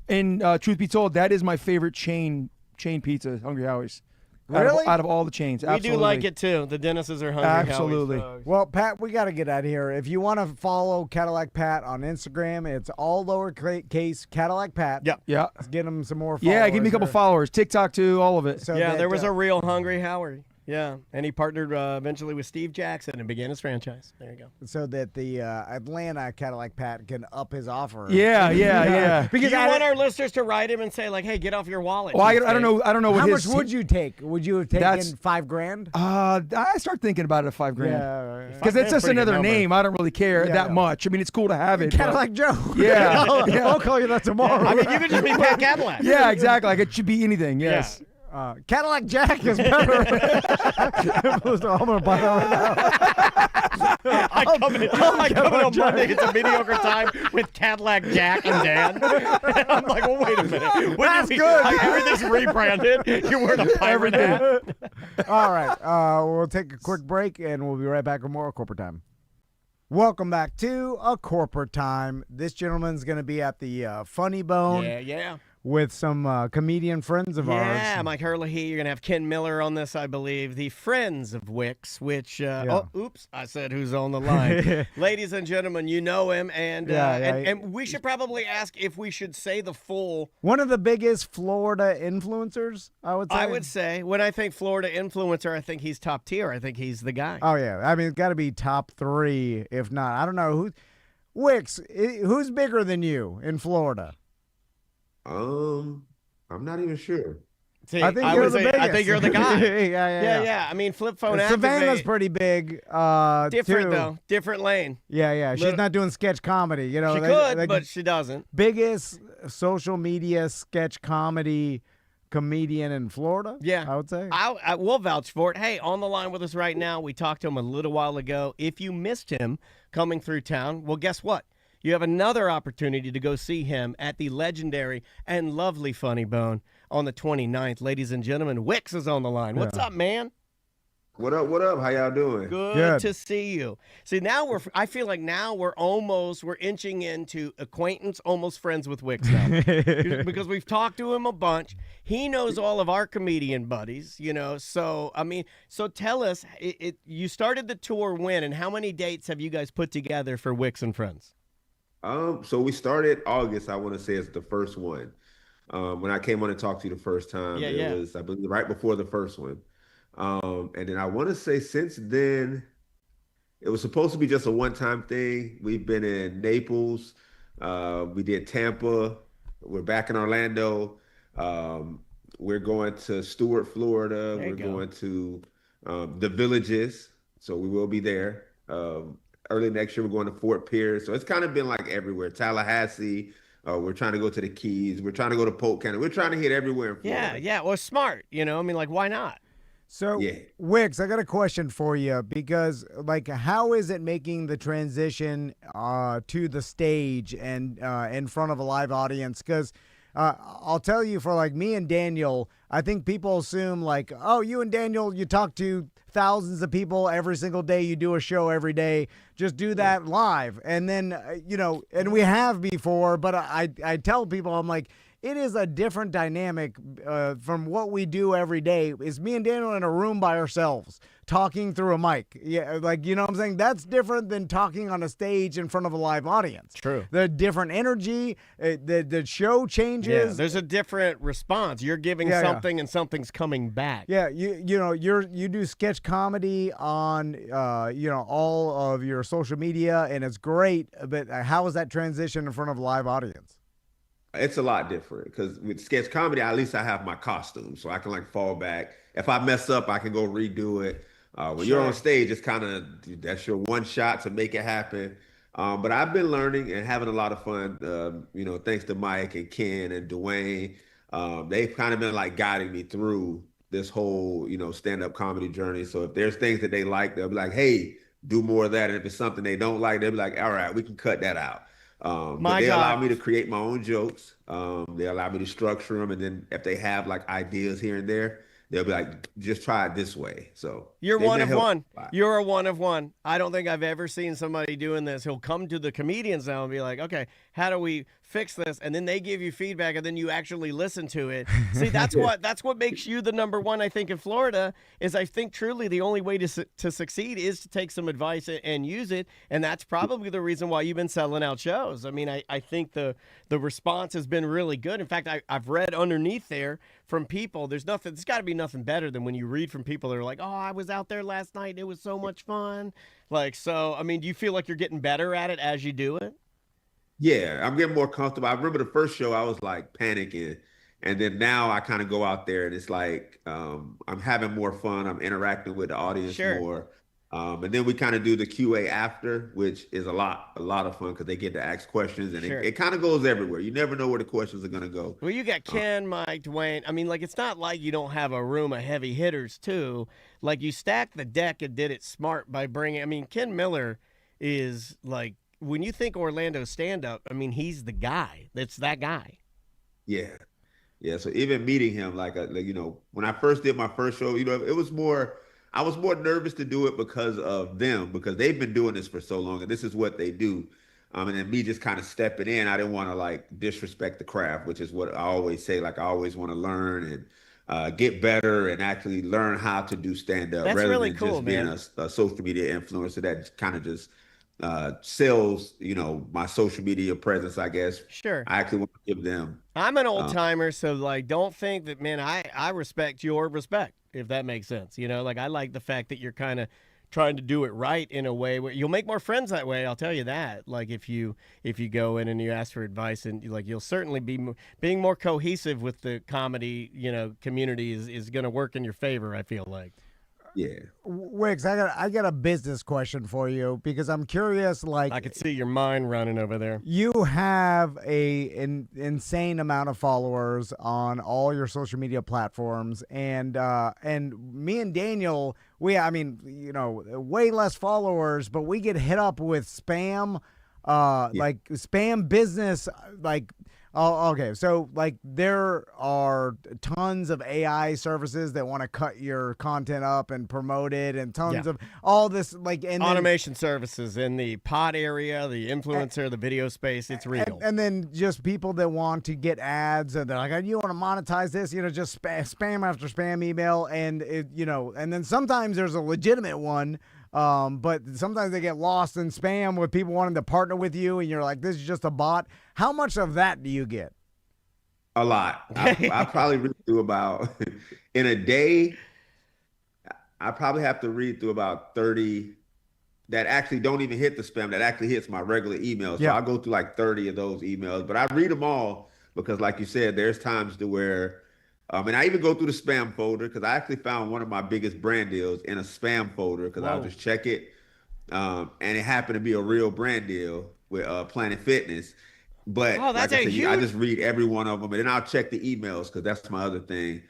truth be told, that is my favorite chain pizza, Hungry Howie's. Really? Out of all the chains. We Absolutely. do like it too. The Dennis's are Hungry Absolutely. Howie's. Well, Pat, we got to get out of here. If you want to follow Cadillac Pat on Instagram, it's all lowercase Cadillac Pat. Yep. Yeah. Let's get him some more followers. Yeah, give me a couple there. followers. TikTok too, all of it. So Yeah, that, there was a real Hungry Howie. Yeah, and he partnered eventually with Steve Jackson and began his franchise. There you go. so that the Atlanta Cadillac Pat can up his offer. Yeah. Because Do you want our listeners to write him and say, like, hey, get off your wallet? Well, I don't know. I don't know what How much his. would you take? Would you have taken That's- $5,000? I start thinking about it at $5,000. Yeah. Because it's just Pretty good another number. name. I don't really care Yeah, that yeah. much. I mean, it's cool to have it. but- Cadillac Joe. Yeah, yeah. I'll call you that tomorrow. I mean, you could just be Pat Cadillac. Yeah, exactly. Like it should be anything. Yes. Cadillac Jack is better. I'm going to buy that right now. I come in on Monday. It's a mediocre time with Cadillac Jack and Dan. I'm like, well, wait a minute. That's good. Everything's rebranded. You're wearing a pirate hat. All right. We'll take a quick break, and we'll be right back with more Corporate Time. Welcome back to A Corporate Time. This gentleman's going to be at the Funny Bone Yeah. with some comedian friends of Yeah, ours. Mike Herlihy. You're going to have Ken Miller on this, I believe. The Friends of Wicks, which, oops, I said who's on the line. Ladies and gentlemen, you know him. And, and we should probably ask if we should say the full. One of the biggest Florida influencers, I would say. I would say, when I think Florida influencer, I think he's top tier. I think he's the guy. Oh, yeah. I mean, it's got to be top 3, if not. I don't know. Wicks, who's bigger than you in Florida? I'm not even sure. See, I think I you're would the say, biggest. I think you're the guy. yeah. I mean, flip phone Savannah's activate. pretty big. Different too. though. Different lane. Yeah. She's not doing sketch comedy. You know, She could, but she doesn't. biggest social media sketch comedy comedian in Florida. Yeah, I would say. I will vouch for it. Hey, on the line with us right now, we talked to him a little while ago. If you missed him coming through town, well, guess what? You have another opportunity to go see him at the legendary and lovely Funny Bone on the 29th. Ladies and gentlemen, Wicks is on the line. What's up, man? What up? What up? How y'all doing? Good to see you. See, now I feel like now we're inching into acquaintance, almost friends with Wicks now. Because we've talked to him a bunch. He knows all of our comedian buddies, you know. So, I mean, tell us, you started the tour when, and how many dates have you guys put together for Wicks and Friends? So we started August, I want to say it's the first one. When I came on and talked to you the first time, it was, I believe, right before the first one. And then I want to say since then, it was supposed to be just a one-time thing. We've been in Naples. We did Tampa. We're back in Orlando. We're going to Stewart, Florida. We're going to the Villages. So we will be there. Early next year, we're going to Fort Pierce. So it's kind of been like everywhere. Tallahassee. We're trying to go to the Keys. We're trying to go to Polk County. We're trying to hit everywhere in Florida. Yeah. Well, smart. You know, I mean, like, why not? So, Wicks, I got a question for you because, like, how is it making the transition to the stage and in front of a live audience? Because I'll tell you, for like me and Daniel, I think people assume like, oh, you and Daniel, you talk to thousands of people every single day. You do a show every day. Just do that live. And then, you know, and we have before, but I tell people, I'm like, it is a different dynamic from what we do every day. Is me and Daniel in a room by ourselves talking through a mic. Yeah, like, you know what I'm saying? That's different than talking on a stage in front of a live audience. True. The different energy, the show changes. Yeah, there's a different response. You're giving something and something's coming back. Yeah, you know, you do sketch comedy on you know, all of your social media, and it's great, but how is that transition in front of a live audience? It's a lot different because with sketch comedy, at least I have my costume, so I can like fall back. If I mess up, I can go redo it. When you're on stage, it's kind of, that's your one shot to make it happen. But I've been learning and having a lot of fun, you know, thanks to Mike and Ken and Dwayne. They've kind of been like guiding me through this whole, you know, stand-up comedy journey. So if there's things that they like, they'll be like, hey, do more of that. And if it's something they don't like, they'll be like, all right, we can cut that out. But they allow me to create my own jokes. They allow me to structure them. And then if they have like ideas here and there, they'll be like, just try it this way. So you're one of one. You're a one of one. I don't think I've ever seen somebody doing this. He'll come to the comedians now and be like, okay, how do we fix this? And then they give you feedback and then you actually listen to it. See, that's what makes you the number one, I think, in Florida, is I think truly the only way to succeed is to take some advice and use it. And that's probably the reason why you've been selling out shows. I mean, I think the response has been really good. In fact, I've read underneath there from people, there's got to be nothing better than when you read from people that are like, oh, I was out there last night. It was so much fun. Like, so, I mean, do you feel like you're getting better at it as you do it? Yeah, I'm getting more comfortable. I remember the first show, I was like panicking. And then now I kind of go out there and it's like, I'm having more fun. I'm interacting with the audience more. And then we kind of do the QA after, which is a lot of fun because they get to ask questions and it kind of goes everywhere. You never know where the questions are going to go. Well, you got Ken, Mike, Dwayne. I mean, like, it's not like you don't have a room of heavy hitters too. Like, you stacked the deck and did it smart by bringing, I mean, Ken Miller is like, when you think Orlando stand-up, I mean, he's the guy. That's that guy. Yeah. Yeah. So even meeting him, like, you know, when I first did my first show, you know, I was more nervous to do it because of them, because they've been doing this for so long and this is what they do. And then me just kind of stepping in, I didn't want to like disrespect the craft, which is what I always say. Like, I always want to learn and get better and actually learn how to do stand-up rather really than cool, just being a social media influencer that kind of just sells, you know, my social media presence, I guess. Sure. I actually want to give them. I'm an old timer, so like, don't think that, man, I respect your respect, if that makes sense. You know, like, I like the fact that you're kind of trying to do it right in a way where you'll make more friends that way. I'll tell you that. Like if you go in and you ask for advice, and like you'll certainly be being more cohesive with the comedy, community is going to work in your favor. I feel like. Yeah. Wicks, I got a business question for you because I'm curious. Like, I could see your mind running over there. You have an insane amount of followers on all your social media platforms, and me and Daniel, way less followers, but we get hit up with spam, like spam business, like. Oh, okay. So, like, there are tons of AI services that want to cut your content up and promote it, and tons of all this, like, and automation services in the pod area, the influencer, the video space. It's real. And then just people that want to get ads, and they're like, "You want to monetize this?" Just spam after spam email, and and then sometimes there's a legitimate one. But sometimes they get lost in spam with people wanting to partner with you, and you're like, this is just a bot. How much of that do you get? A lot. I probably read through about, in a day, I probably have to read through about 30 that actually don't even hit the spam, that actually hits my regular email. So I'll go through like 30 of those emails, but I read them all because, like you said, there's times to where and I even go through the spam folder because I actually found one of my biggest brand deals in a spam folder because I'll just check it. And it happened to be a real brand deal with Planet Fitness. But that's like I just read every one of them, and then I'll check the emails because that's my other thing.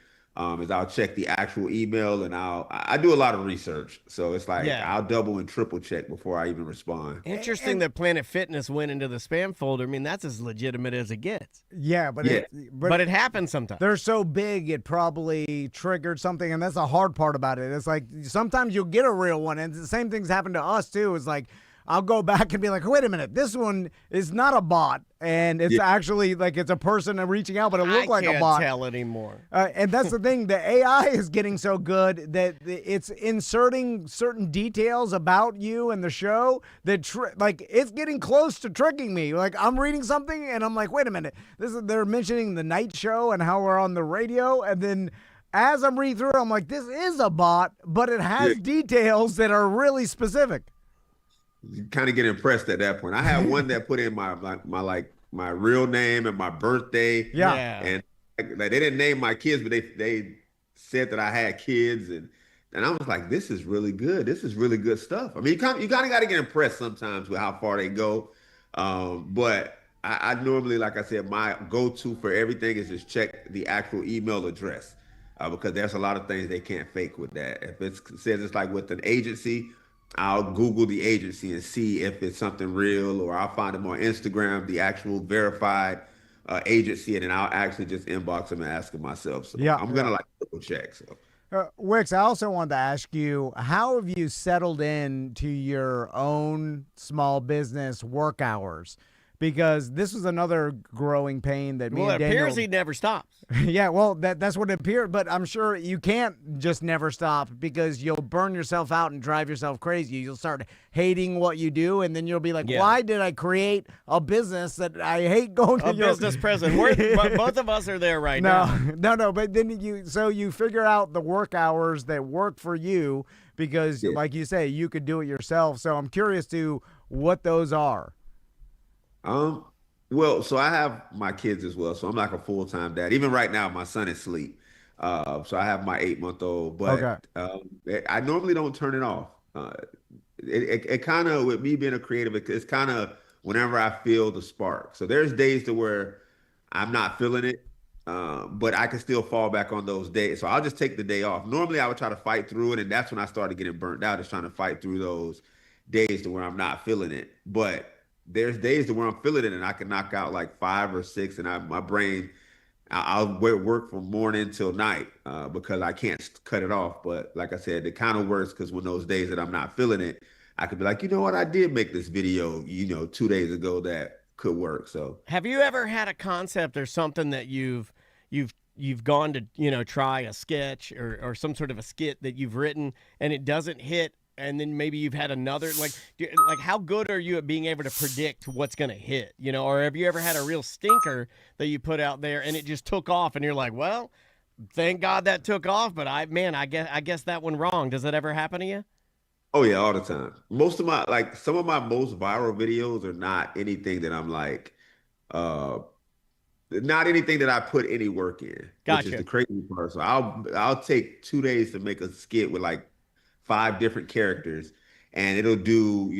Is I'll check the actual email, and I do a lot of research. So it's like I'll double and triple check before I even respond. Interesting that Planet Fitness went into the spam folder. I mean, that's as legitimate as it gets. Yeah, but it happens sometimes. They're so big, it probably triggered something, and that's the hard part about it. It's like sometimes you'll get a real one, and the same things happen to us too. It's like I'll go back and be like, wait a minute, this one is not a bot, and it's actually like it's a person reaching out, but it looked like a bot. I can't tell anymore. And that's the thing. The AI is getting so good that it's inserting certain details about you and the show that it's getting close to tricking me. Like I'm reading something and I'm like, wait a minute, they're mentioning the night show and how we're on the radio, and then as I'm reading through it, I'm like, this is a bot, but it has details that are really specific. You kind of get impressed at that point. I had one that put in my real name and my birthday. Yeah. And they didn't name my kids, but they said that I had kids, and I was like, this is really good. This is really good stuff. I mean, you kind of got to get impressed sometimes with how far they go. But I normally, like I said, my go-to for everything is just check the actual email address because there's a lot of things they can't fake with that. If it says it's like with an agency, I'll Google the agency and see if it's something real, or I'll find them on Instagram, the actual verified agency, and then I'll actually just inbox them and ask them myself. So I'm going to triple check. So. Wicks, I also wanted to ask you, how have you settled in to your own small business work hours? Because this was another growing pain that me and Daniel... Well, it appears he never stops. Yeah, well, that's what it appeared, but I'm sure you can't just never stop because you'll burn yourself out and drive yourself crazy. You'll start hating what you do, and then you'll be like, why did I create a business that I hate going to? A business president. Both of us are there right now. No, but then you figure out the work hours that work for you because, like you say, you could do it yourself. So I'm curious to what those are. Well, so I have my kids as well. So I'm like a full-time dad. Even right now, my son is asleep. So I have my 8-month-old, but I normally don't turn it off. It kind of, with me being a creative, it's kind of whenever I feel the spark. So there's days to where I'm not feeling it, but I can still fall back on those days. So I'll just take the day off. Normally I would try to fight through it, and that's when I started getting burnt out, is trying to fight through those days to where I'm not feeling it. But there's days to where I'm feeling it and I can knock out like 5 or 6, and my brain, I'll work from morning till night because I can't cut it off. But like I said, it kind of works because when those days that I'm not feeling it, I could be like, you know what, I did make this video, 2 days ago that could work. So have you ever had a concept or something that you've gone to, try a sketch or some sort of a skit that you've written and it doesn't hit? And then maybe you've had another, like how good are you at being able to predict what's going to hit, or have you ever had a real stinker that you put out there and it just took off and you're like, well, thank God that took off, but I guess that went wrong. Does that ever happen to you? Oh yeah, all the time. Most of my like some of my most viral videos are not anything that I'm like uh not anything that I put any work in, which is the Gotcha. crazy part. So I'll take 2 days to make a skit with like 5 different characters, and it'll do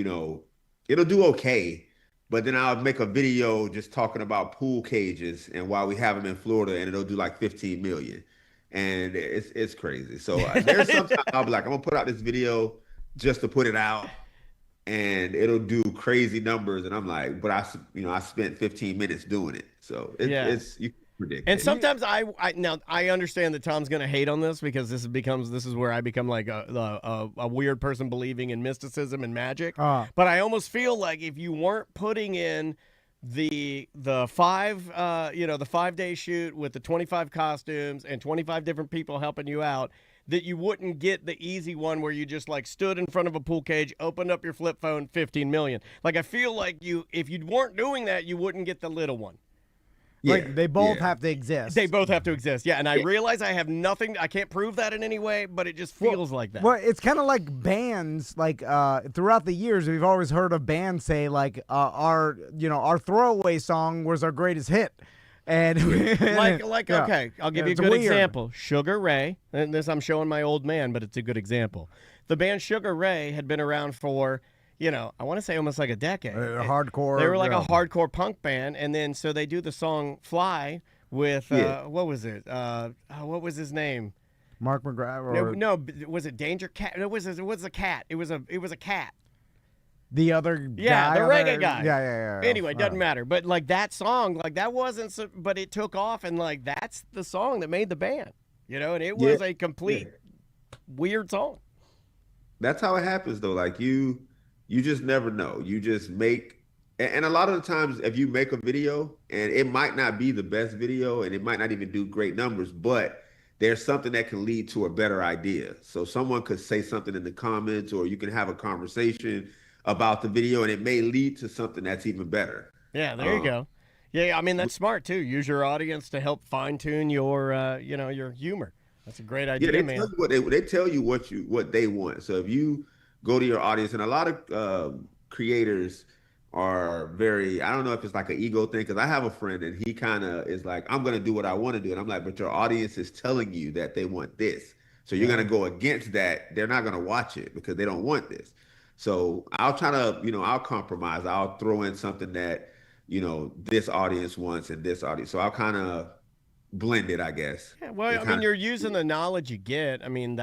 okay. But then I'll make a video just talking about pool cages and why we have them in Florida, and it'll do like 15 million, and it's crazy. So there's sometimes I'll be like, I'm gonna put out this video just to put it out, and it'll do crazy numbers, and I'm like, but I spent 15 minutes doing it, so Yeah. it's you can predict And it. sometimes I understand that Tom's going to hate on this because this is where I become like a weird person believing in mysticism and magic. But I almost feel like if you weren't putting in the 5-day shoot with the 25 costumes and 25 different people helping you out, that you wouldn't get the easy one where you just like stood in front of a pool cage, opened up your flip phone, 15 million. Like I feel like if you weren't doing that, you wouldn't get the little one. Like they both yeah. have to exist. They both have to exist. Yeah, and I realize I have nothing. I can't prove that in any way, but it just feels like that. Well, it's kind of like bands. Like throughout the years, we've always heard of bands say like our throwaway song was our greatest hit, and yeah. Okay, I'll give you a It's good weird. example. Sugar Ray, and this I'm showing my old man, but it's a good example. The band Sugar Ray had been around for, I want to say almost like a decade. Hardcore. They were like yeah. a hardcore punk band, and then so they do the song "Fly" with what was it? What was his name? Mark McGrath. No, was it Danger Cat? No, it was a cat. It was a cat. The other Yeah, guy the on reggae there? guy. Yeah. Anyway, doesn't matter. But like that song, like that wasn't, but it took off, and like that's the song that made the band. And it was a complete weird song. That's how it happens though. Like you just never know. You just make, and a lot of the times if you make a video and it might not be the best video and it might not even do great numbers, but there's something that can lead to a better idea. So someone could say something in the comments, or you can have a conversation about the video and it may lead to something that's even better. Yeah, there you go. Yeah, I mean that's smart too. Use your audience to help fine tune your your humor. That's a great idea, Yeah, man. they tell you what they want. So if you go to your audience, and a lot of creators are very, I don't know if it's like an ego thing, because I have a friend and he kind of is like, I'm going to do what I want to do. And I'm like, but your audience is telling you that they want this. So you're going to go against that. They're not going to watch it because they don't want this. So I'll try to, I'll compromise. I'll throw in something that, this audience wants and this audience. So I'll kind of blend it, I guess. Yeah, well, I mean, you're using the knowledge you get. I mean,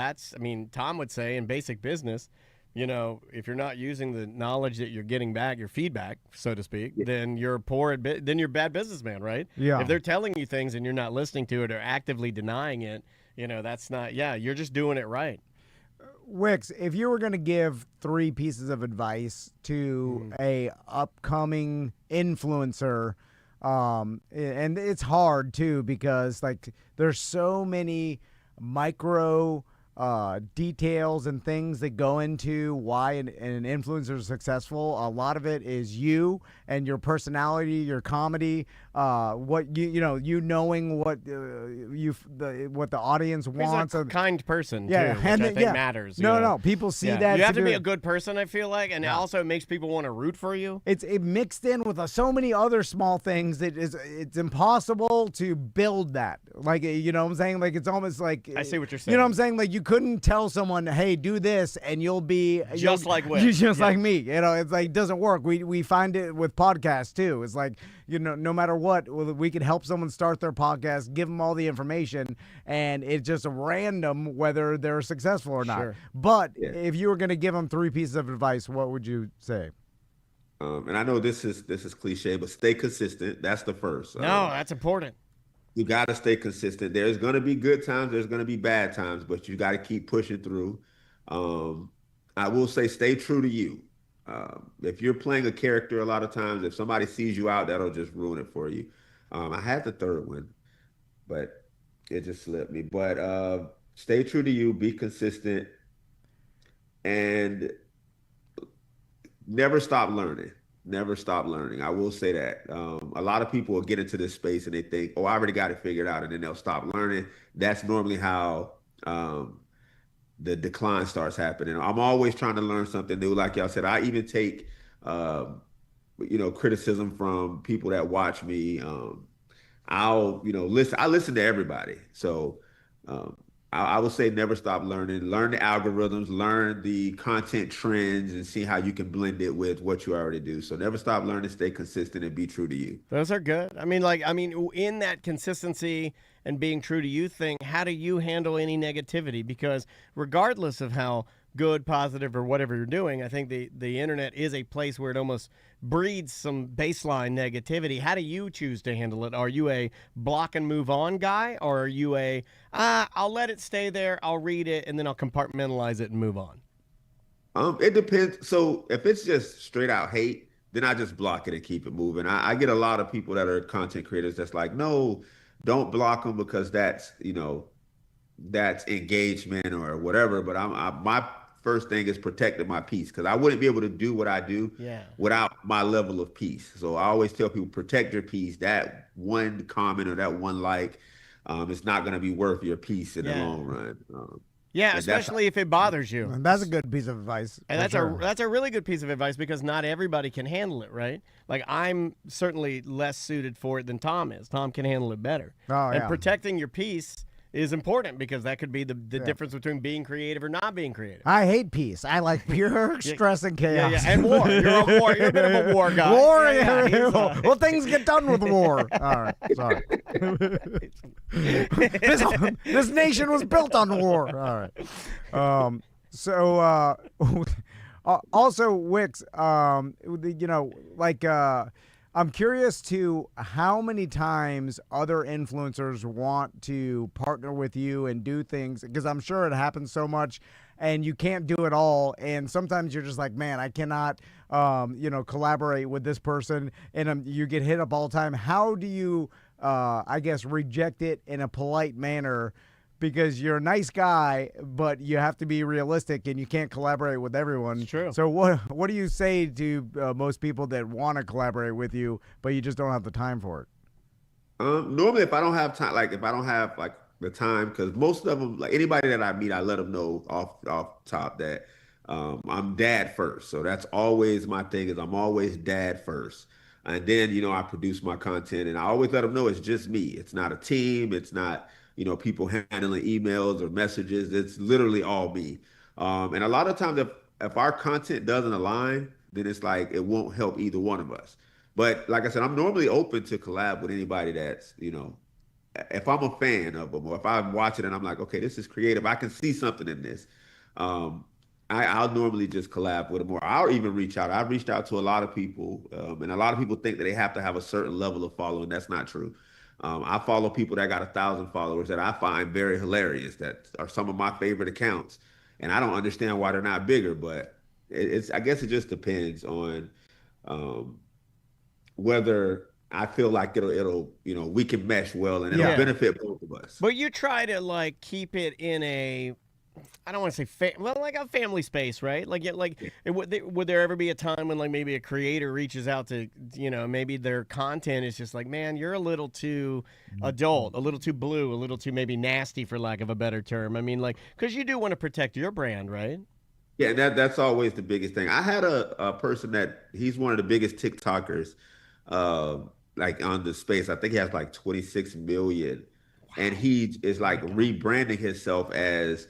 Tom would say in basic business, if you're not using the knowledge that you're getting back, your feedback, so to speak, then you're then you're a bad businessman, right? Yeah. If they're telling you things and you're not listening to it or actively denying it, that's not, you're just doing it right. Wicks, if you were going to give 3 pieces of advice to a upcoming influencer, and it's hard too because like there's so many micro details and things that go into why an influencer is successful. A lot of it is you and your personality, your comedy, what you knowing what what the audience wants. He's a kind person, Yeah, too, and which I think matters. No, people see that. You have to be a good person, I feel like, and also it makes people want to root for you. It mixed in with so many other small things that it's impossible to build that. Like, what I'm saying? Like, it's almost like, I see what you're saying. You know what I'm saying? Like, you couldn't tell someone, hey, do this, and you'll be Just like Wick. just like me. It's like, it doesn't work. We find it with podcasts too. It's like, no matter what, we can help someone start their podcast, give them all the information, and it's just random whether they're successful or not. Sure. But if you were going to give them 3 pieces of advice, what would you say? And I know this is cliche, but stay consistent. That's the first. No, that's important. You got to stay consistent. There's going to be good times. There's going to be bad times, but you got to keep pushing through. I will say stay true to you. If you're playing a character, a lot of times, if somebody sees you out, that'll just ruin it for you. I had the third one, but it just slipped me. But stay true to you, be consistent, and never stop learning. Never stop learning. I will say that. A lot of people will get into this space and they think, oh, I already got it figured out, and then they'll stop learning. That's normally how the decline starts happening. I'm always trying to learn something new. Like y'all said, I even take, criticism from people that watch me. I'll, listen. I listen to everybody. So I would say never stop learning. Learn the algorithms, learn the content trends, and see how you can blend it with what you already do. So never stop learning, stay consistent, and be true to you. Those are good. I mean, in that consistency and being true to you thing, how do you handle any negativity? Because regardless of how good, positive, or whatever you're doing, I think the internet is a place where it almost breeds some baseline negativity. How do you choose to handle it? Are you a block and move on guy, or are you I'll let it stay there, I'll read it, and then I'll compartmentalize it and move on? It depends. So if it's just straight out hate, then I just block it and keep it moving. I get a lot of people that are content creators that's like, no, don't block them because that's engagement or whatever. But my first thing is protecting my peace, because I wouldn't be able to do what I do without my level of peace. So I always tell people, protect your peace. That one comment or that one like, it's not going to be worth your peace in the long run. Especially if it bothers you. And that's a good piece of advice. And that's a really good piece of advice, because not everybody can handle it, right? Like, I'm certainly less suited for it than Tom is. Tom can handle it better. And protecting your peace is important, because that could be the difference between being creative or not being creative. I hate peace. I like pure stress and chaos. Yeah, and war. You're a war. You're a bit of a war guy. War. Well, things get done with war. All right. Sorry. This nation was built on war. All right. Also, Wicks, I'm curious to how many times other influencers want to partner with you and do things, because I'm sure it happens so much and you can't do it all. And sometimes you're just like, man, I cannot, collaborate with this person, and you get hit up all the time. How do you, reject it in a polite manner? Because you're a nice guy, but you have to be realistic, and you can't collaborate with everyone. It's true. So what do you say to most people that want to collaborate with you, but you just don't have the time for it? Normally, if I don't have time, the time, because most of them, like anybody that I meet, I let them know off top that I'm dad first. So that's always my thing, is I'm always dad first. And then, I produce my content, and I always let them know it's just me. It's not a team. It's not people handling emails or messages. It's literally all me. And a lot of times, if our content doesn't align, then it's like it won't help either one of us. But like I said, I'm normally open to collab with anybody that's, if I'm a fan of them, or if I'm watching and I'm like, okay, this is creative, I can see something in this. I'll normally just collab with them, or I'll even reach out. I've reached out to a lot of people, and a lot of people think that they have to have a certain level of following. That's not true. I follow people that got 1,000 followers that I find very hilarious, that are some of my favorite accounts, and I don't understand why they're not bigger. But I guess it just depends on whether I feel like it'll we can mesh well, and it'll benefit both of us. But you try to keep it in a, I don't want to say like a family space, right? Would there ever be a time when maybe a creator reaches out to, maybe their content is just like, man, you're a little too adult, a little too blue, a little too maybe nasty, for lack of a better term. I mean, because you do want to protect your brand, right? Yeah, that's always the biggest thing. I had a person that he's one of the biggest TikTokers, on the space. I think he has 26 million, and he is rebranding himself as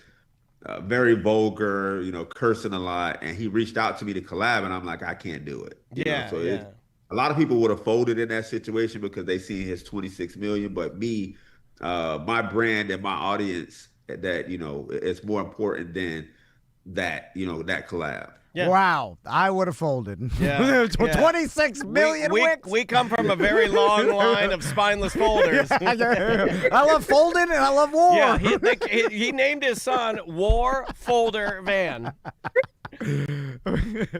very vulgar, cursing a lot, and he reached out to me to collab, and I'm like, I can't do it. A lot of people would have folded in that situation because they see his 26 million, but me, my brand and my audience, that it's more important than that, that collab. Yeah. Wow, I would have folded. Yeah. 26 million Wicks. We come from a very long line of spineless folders. I love folding and I love war. Yeah, he named his son War Folder Van.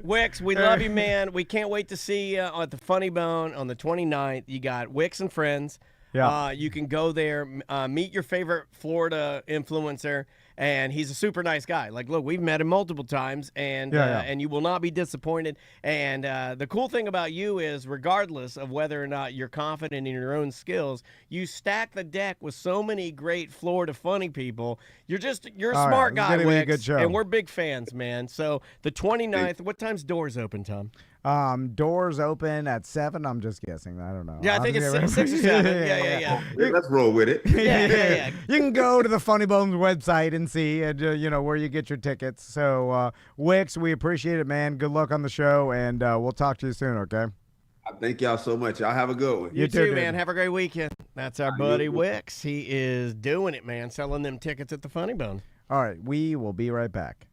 Wicks, we love you, man. We can't wait to see you at the Funny Bone on the 29th. You got Wicks and Friends. Yeah. You can go there, meet your favorite Florida influencer, and he's a super nice guy. Like, look, we've met him multiple times, and and you will not be disappointed. And the cool thing about you is, regardless of whether or not you're confident in your own skills, you stack the deck with so many great Florida funny people. You're a All smart right, it's guy, gonna be a Wix, good show. and we're big fans, man. So the 29th, what time's doors open, Tom? Doors open at 7. I'm just guessing. I don't know. Yeah, I think it's 6 or 7. Yeah. Let's roll with it. Yeah. You can go to the Funny Bones website and see, where you get your tickets. So, Wix, we appreciate it, man. Good luck on the show, and we'll talk to you soon, okay? Thank y'all so much. Y'all have a good one. You too, dude. man. Have a great weekend. That's our buddy Wix. He is doing it, man, selling them tickets at the Funny Bone. All right, we will be right back.